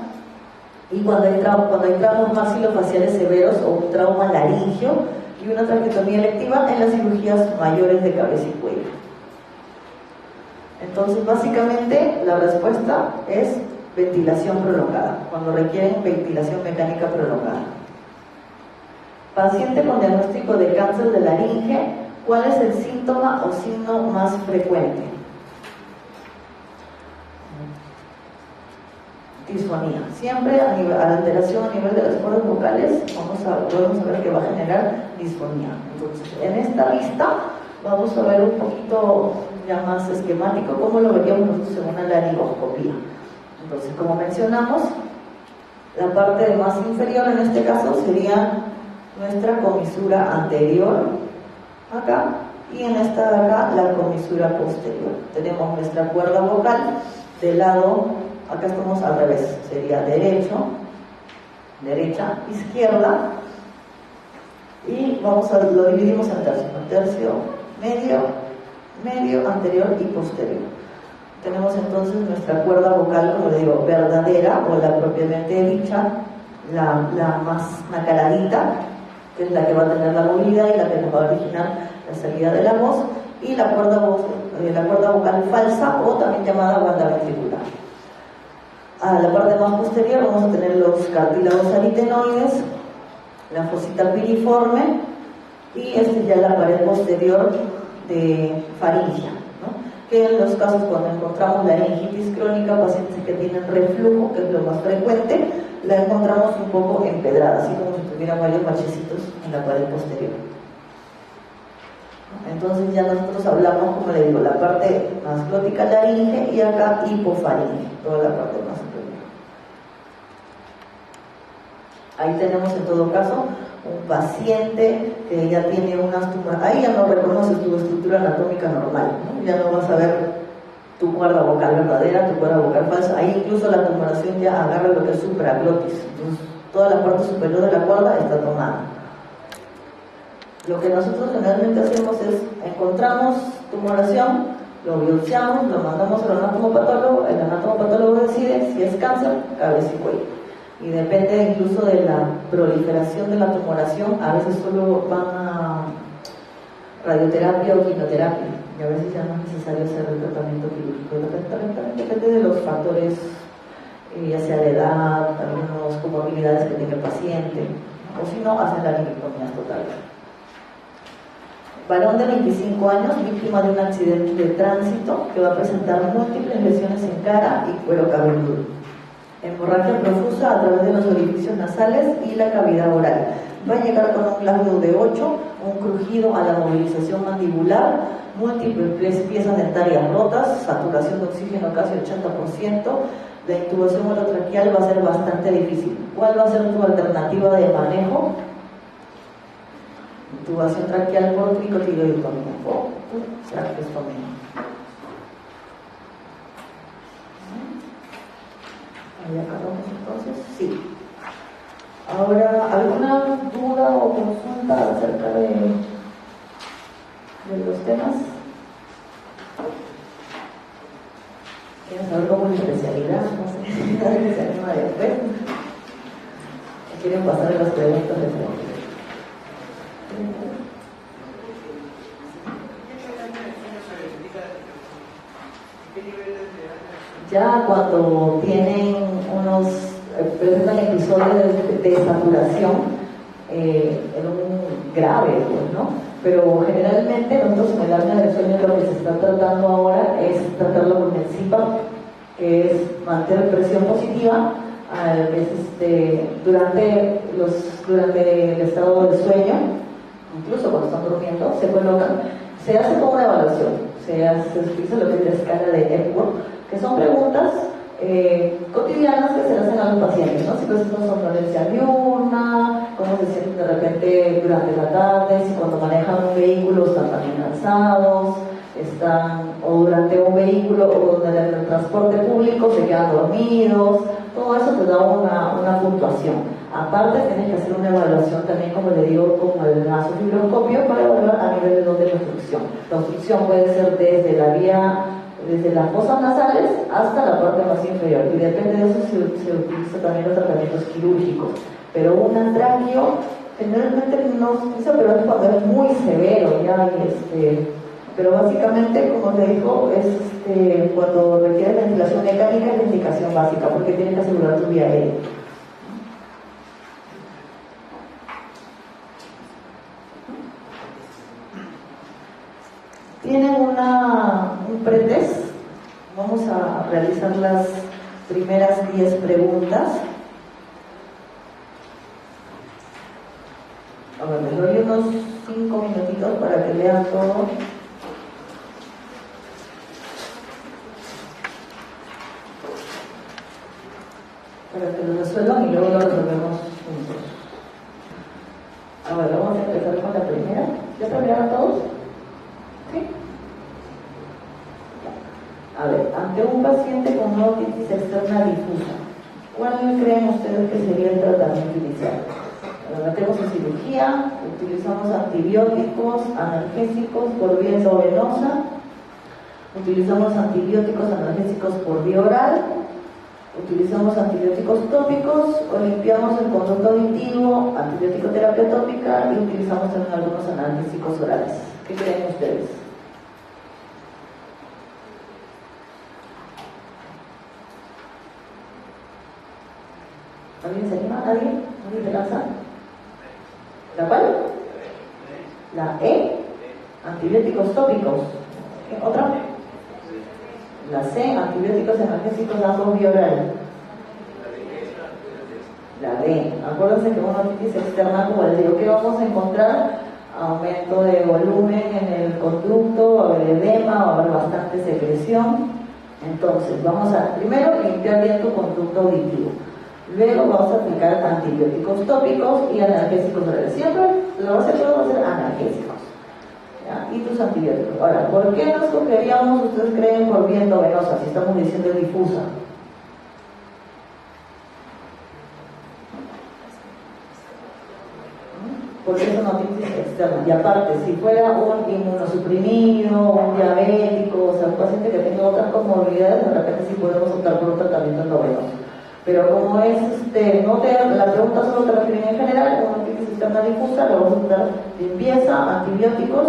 y cuando hay traumas maxilofaciales severos o un trauma laringio, y una traqueotomía electiva en las cirugías mayores de cabeza y cuello. Entonces, básicamente, la respuesta es ventilación prolongada, cuando requieren ventilación mecánica prolongada. Paciente con diagnóstico de cáncer de laringe, ¿cuál es el síntoma o signo más frecuente? Disfonía. Siempre a la alteración a nivel de las cuerdas vocales podemos ver que va a generar disfonía. Entonces, en esta vista vamos a ver un poquito ya más esquemático cómo lo veríamos nosotros en una laringoscopía. Entonces, como mencionamos, la parte más inferior en este caso sería nuestra comisura anterior, acá, y en esta de acá la comisura posterior. Tenemos nuestra cuerda vocal del lado, acá estamos al revés, sería derecha, izquierda, y lo dividimos en tercio, medio, anterior y posterior. Tenemos entonces nuestra cuerda vocal, como le digo, verdadera o la propiamente dicha, la más nacaladita, que es la que va a tener la movilidad y la que nos va a originar la salida de la voz, y la cuerda vocal falsa o también llamada guanda ventricular. A la parte más posterior vamos a tener los cartílagos aritenoides, la fosita piriforme, y esta es ya la pared posterior de faringea, ¿no? Que en los casos cuando encontramos laringitis crónica, pacientes que tienen reflujo, que es lo más frecuente, la encontramos un poco empedrada, así como si tuvieran varios bachecitos en la pared posterior. Entonces ya nosotros hablamos, como le digo, la parte más glótica laringe y acá hipofaringe, toda la parte más superior. Ahí tenemos en todo caso un paciente que ya tiene unas tumoraciones, ahí ya no reconoces tu estructura anatómica normal, ¿no? Ya no vas a ver tu cuerda vocal verdadera, tu cuerda vocal falsa, ahí incluso la tumoración ya agarra lo que es supraglotis, entonces toda la parte superior de la cuerda está tomada. Lo que nosotros generalmente hacemos es, encontramos tumoración, lo biopsiamos, lo mandamos al anatomopatólogo, el anatomopatólogo decide si es cáncer, cabeza y cuello. Y depende incluso de la proliferación de la tumoración, a veces solo van a radioterapia o quimioterapia, y a veces ya no es necesario hacer el tratamiento quirúrgico. También depende de los factores, ya sea de edad, algunas comorbilidades que tenga el paciente, o si no, hacen la limpectomía total. Varón de 25 años, víctima de un accidente de tránsito que va a presentar múltiples lesiones en cara y cuero cabelludo. Hemorragia profusa a través de los orificios nasales y la cavidad oral. Va a llegar con un glabro de 8, un crujido a la movilización mandibular, múltiples piezas dentarias rotas, saturación de oxígeno casi 80%. La intubación orotraqueal va a ser bastante difícil. ¿Cuál va a ser tu alternativa de manejo? Intubación traqueal por tricotiloidectomía o traqueostomía. ¿Ahí acabamos entonces? Sí. Ahora, ¿alguna duda o consulta acerca de los temas? ¿Quieren saber cómo es la especialidad? No sé, que se anima después. ¿Quieren pasar a las preguntas de frente? Ya cuando tienen presentan episodios de saturación en un grave, pues, ¿no? Pero generalmente nosotros en el apnea del sueño lo que se está tratando ahora es tratarlo con el CPAP, que es mantener presión positiva durante el estado de sueño, incluso cuando están durmiendo, se colocan, se hace como una evaluación, se utiliza lo que es la escala de Epworth, que son preguntas cotidianas que se le hacen a los pacientes, ¿no? Si presentan somnolencia diurna, cómo se sienten de repente durante la tarde, si cuando manejan un vehículo están también cansados, o durante un vehículo o en el transporte público se quedan dormidos. Todo eso te da una puntuación. Aparte tienes que hacer una evaluación también, como le digo, con el nasofibroscopio para evaluar a nivel de obstrucción. La obstrucción puede ser desde las fosas nasales hasta la parte más inferior, y depende de eso se utiliza también los tratamientos quirúrgicos. Pero un antraquio generalmente no se utiliza, pero es cuando es muy severo ya, pero básicamente, como le digo, es cuando requiere ventilación mecánica, es la indicación básica, porque tienes que asegurar tu vía aérea. Tienen un pretest. Vamos a realizar las primeras 10 preguntas. A ver, les doy unos 5 minutitos para que lean todo. Para que lo resuelvan y luego lo resolvemos juntos. A ver, vamos a empezar con la primera. ¿Ya terminaron todos? ¿Sí? A ver, ante un paciente con una otitis externa difusa, ¿cuál creen ustedes que sería el tratamiento inicial? Lo metemos en cirugía, utilizamos antibióticos, analgésicos por vía endovenosa, utilizamos antibióticos analgésicos por vía oral, utilizamos antibióticos tópicos o limpiamos el conducto auditivo, antibiótico terapia tópica, y utilizamos también algunos analgésicos orales. ¿Qué creen ustedes? ¿Alguien se anima? ¿Nadie? ¿Nadie se lanza? ¿La cuál? La E, antibióticos tópicos. ¿Otra? La C, antibióticos analgésicos ambos vía oral. La D, acuérdense que una otitis externa, como les digo, ¿qué vamos a encontrar? aumento de volumen en el conducto, va a haber edema, va a haber bastante secreción. Entonces, vamos a primero limpiar bien tu conducto auditivo. Luego vamos a aplicar antibióticos tópicos y analgésicos orales. Siempre la base de todo va a ser analgésicos, ¿ya? Y tus antibióticos. Ahora, ¿por qué nos cogeríamos, ustedes creen, por vía endovenosa, si estamos diciendo difusa? Porque es una otitis externa. Y aparte, si fuera un inmunosuprimido, un diabético, o sea, un paciente que tenga otras comorbilidades, de repente sí podemos optar por un tratamiento endovenoso. Pero como es, la pregunta solo te refiere en general, una otitis externa difusa, le vamos a dar limpieza, antibióticos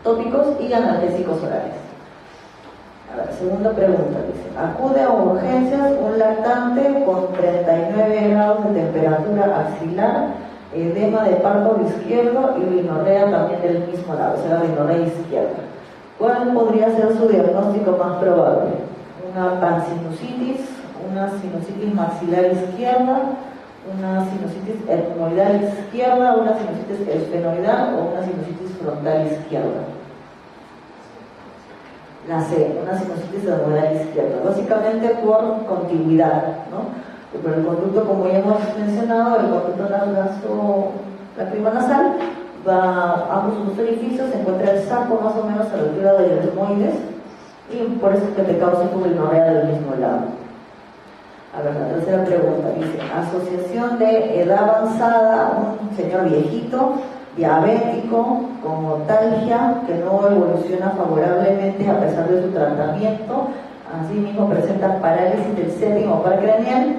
tópicos y analgésicos orales. A ver, segunda pregunta, dice, acude a urgencias un lactante con 39 grados de temperatura axilar, edema de párpado izquierdo y rinorrea también del mismo lado, o sea, la rinorrea izquierda. ¿Cuál podría ser su diagnóstico más probable? Una pansinusitis, una sinusitis maxilar izquierda, una sinusitis etmoidal izquierda, una sinusitis esfenoidal o una sinusitis frontal izquierda. La C, una sinusitis etmoidal izquierda, básicamente por contigüidad, ¿no? Por el conducto, como ya hemos mencionado, el conducto lacrimonasal va a ambos sus orificios, se encuentra el saco más o menos a la altura de los etmoides y por eso es que te causa tu rinorrea del mismo lado. A ver, la tercera pregunta dice, asociación de edad avanzada, un señor viejito, diabético, con otalgia, que no evoluciona favorablemente a pesar de su tratamiento, asimismo presenta parálisis del séptimo par craneal,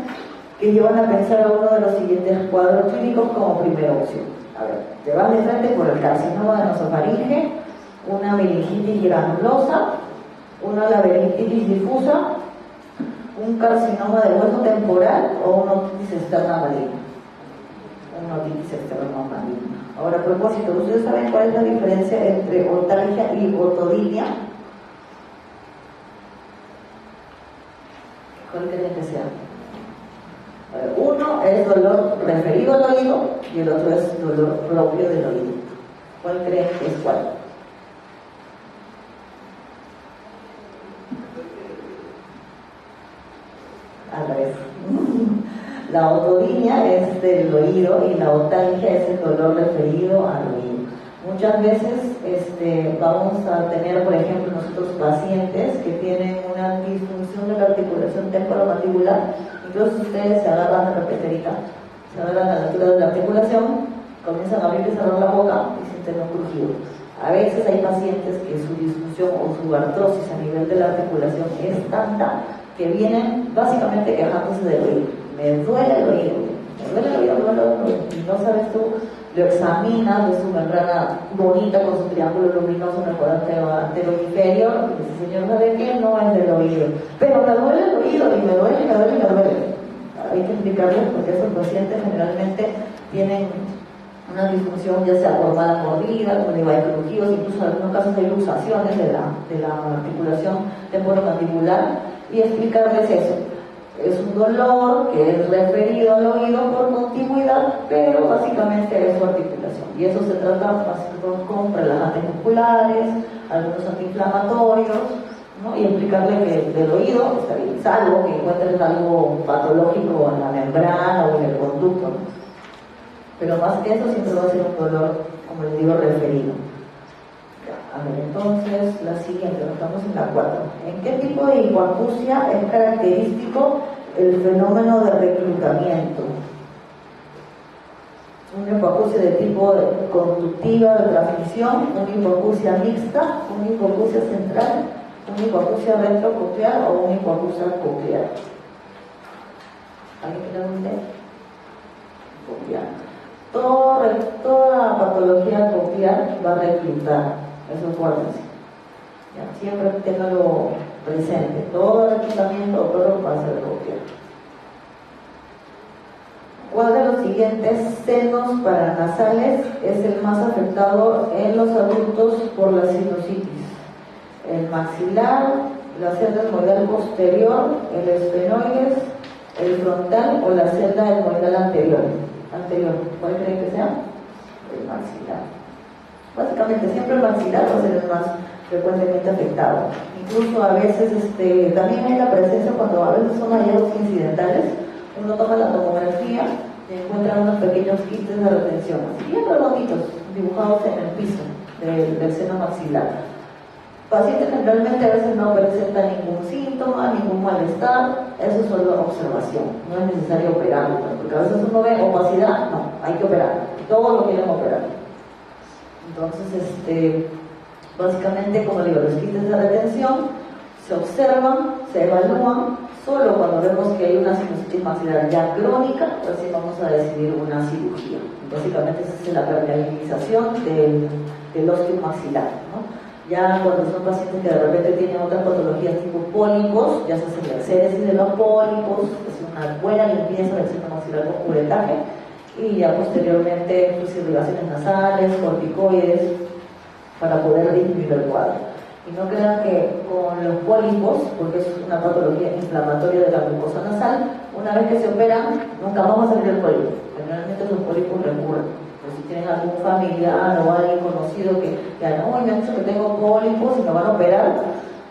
que llevan a pensar a uno de los siguientes cuadros clínicos como primera opción. A ver, te vas de frente por el carcinoma de nasofaringe, una meningitis granulosa, una laberintitis difusa, un carcinoma de hueso temporal o una otitis externa maligna. Una otitis externa maligna. Ahora, a propósito, ¿ustedes saben cuál es la diferencia entre otalgia y otodinia? ¿Cuál creen que sea? Uno es dolor referido al oído y el otro es dolor propio del oído. ¿Cuál creen que es cuál? Al revés. La otodinia es del oído y la otalgia es el dolor referido al oído. Muchas veces vamos a tener, por ejemplo, nosotros pacientes que tienen una disfunción de la articulación temporomandibular. Incluso ustedes se agarran de la pecerita, se agarran a la altura de la articulación, comienzan a abrir y cerrar la boca y sienten un crujido. A veces hay pacientes que su disfunción o su artrosis a nivel de la articulación es tanta que vienen básicamente quejándose del oído. Me duele el oído, me duele el oído, me duele el oído. Y no sabes tú, lo examinas, ves su membrana bonita con su triángulo luminoso en el cuadrante anteroinferior y dice, señor, ¿sabe qué? No es del oído. Pero me duele el oído y me duele, y me duele, y me duele. Hay que explicarles porque esos pacientes generalmente tienen una disfunción ya sea por mala mordida, como digo, hay crujidos, incluso en algunos casos hay luxaciones de la articulación temporomandibular y explicarles eso. Es un dolor que es referido al oído por continuidad, pero básicamente es su articulación. Y eso se trata más con relajantes musculares, algunos antiinflamatorios, ¿no? Y explicarle que del oído está bien, salvo que encuentres algo patológico en la membrana o en el conducto, ¿no? Pero más que eso siempre va a ser un dolor, como les digo, referido. A ver, entonces, la siguiente, estamos en la 4. ¿En qué tipo de hipoacusia es característico el fenómeno de reclutamiento? Una hipoacusia de tipo conductiva de transmisión, una hipoacusia mixta, una hipoacusia central, una hipoacusia retrococlear o una hipoacusia coclear. ¿Alguien quiere entender? Coclear. Toda patología coclear va a reclutar. Eso es fuerte. Siempre téngalo presente. Todo reclutamiento o todo va a ser coclear. ¿Cuál de los siguientes senos paranasales es el más afectado en los adultos por la sinusitis? El maxilar, la celda etmoidal posterior, el esfenoides, el frontal o la celda etmoidal anterior. ¿Cuál creen que sea? El maxilar. Básicamente siempre el maxilar va a ser el más frecuentemente afectado. Incluso a veces también hay la presencia cuando a veces son hallazgos incidentales, uno toma la tomografía y encuentra unos pequeños quistes de retención, así bien redonditos, dibujados en el piso del seno maxilar. Paciente generalmente a veces no presenta ningún síntoma, ningún malestar, eso es solo observación, no es necesario operarlo, porque a veces uno ve opacidad, no, hay que operar, todo lo quieren operar. Entonces, básicamente, como digo, los quistes de retención se observan, se evalúan, solo cuando vemos que hay una sinusitis maxilar ya crónica, así vamos a decidir una cirugía. Básicamente esa es la permeabilización del ósteo maxilar, ¿no? Ya cuando son pacientes que de repente tienen otras patologías tipo pólipos, ya se hace la exéresis de los pólipos, es una buena limpieza del seno maxilar con curetaje, y ya posteriormente pues, irrigaciones nasales, corticoides, para poder disminuir el cuadro. Y no crean que con los pólipos, porque es una patología inflamatoria de la mucosa nasal, una vez que se operan, nunca vamos a salir el pólipo. Generalmente los pólipos recurren. Pues si tienen algún familiar o alguien conocido que no, me han dicho que tengo pólipos y me van a operar,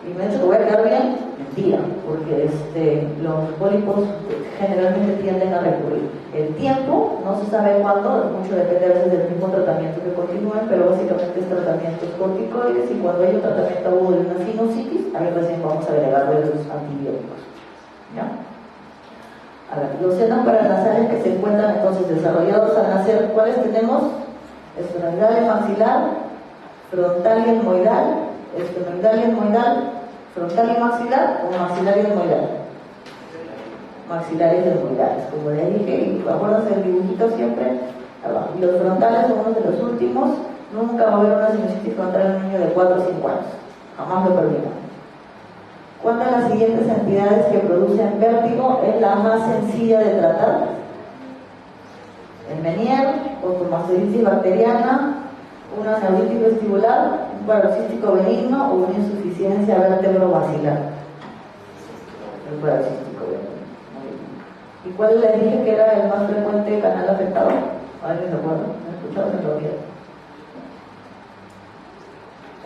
y me han dicho que voy a quedar bien, mentira, porque los pólipos generalmente tienden a recurrir. El tiempo, no se sabe cuándo, mucho depende a veces del mismo tratamiento que continúen, pero básicamente es tratamientos corticoides, y cuando hay un tratamiento agudo de una sinusitis, ahí recién vamos a agregarle los antibióticos. ¿Ya? A ver, los senos paranasales que se encuentran entonces desarrollados al nacer, ¿cuáles tenemos? Esfenoidal y maxilar, frontal y etmoidal, esfenoidal y etmoidal, frontal y maxilar, o maxilar y etmoidal. Maxilares y etmoidales, como les dije, acuérdense del dibujito siempre abajo. Y los frontales son uno de los últimos. Nunca va a haber una sinusitis frontal en un niño de 4 o 5 años, jamás lo permitan. ¿Cuál de las siguientes entidades que producen vértigo es la más sencilla de tratar? El Meniere, otomastoiditis bacteriana, una neuritis vestibular, un paroxístico benigno o una insuficiencia vértebro-basilar. El paroxístico benigno. ¿Y cuál les dije que era el más frecuente canal afectado? ¿Alguien se acuerda? ¿Me he escuchado? Se lo olvidé.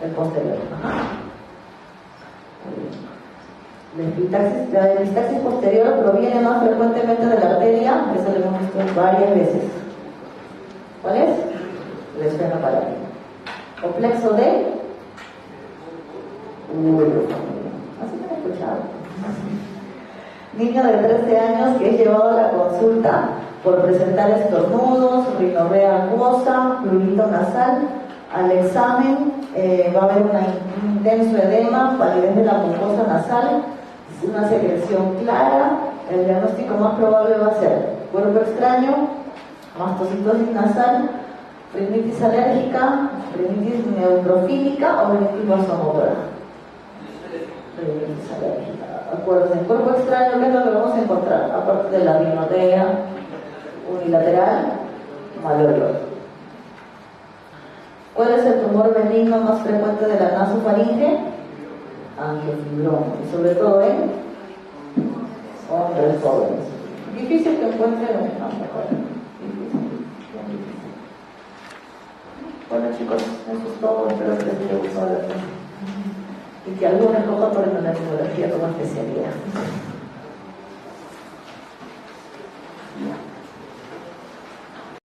El posterior. Ajá. La epistaxis posterior proviene más frecuentemente de la arteria, eso lo hemos visto varias veces. ¿Cuál es? El esfenoparático. O plexo de... así me han escuchado. Niño de 13 años que es llevado a la consulta por presentar estornudos, rinorrea acuosa, prurito nasal. Al examen va a haber un intenso edema, palidez de la mucosa nasal, una secreción clara. El diagnóstico más probable va a ser cuerpo extraño, mastocitosis nasal, rinitis alérgica, rinitis neutrofílica o rinitis vasomotora. Rinitis alérgica. Acuérdense, en cuerpo extraño, ¿qué es lo que vamos a encontrar? Aparte de la rinotea unilateral, mal olor. ¿Cuál es el tumor benigno más frecuente de la nasofaringe? Angiofibroma, y sobre todo en hombres jóvenes. Difícil que encuentren un mejor. Bueno chicos, eso es todo. Espero que les haya gustado y que algunos cojan por la neurología como especialidad.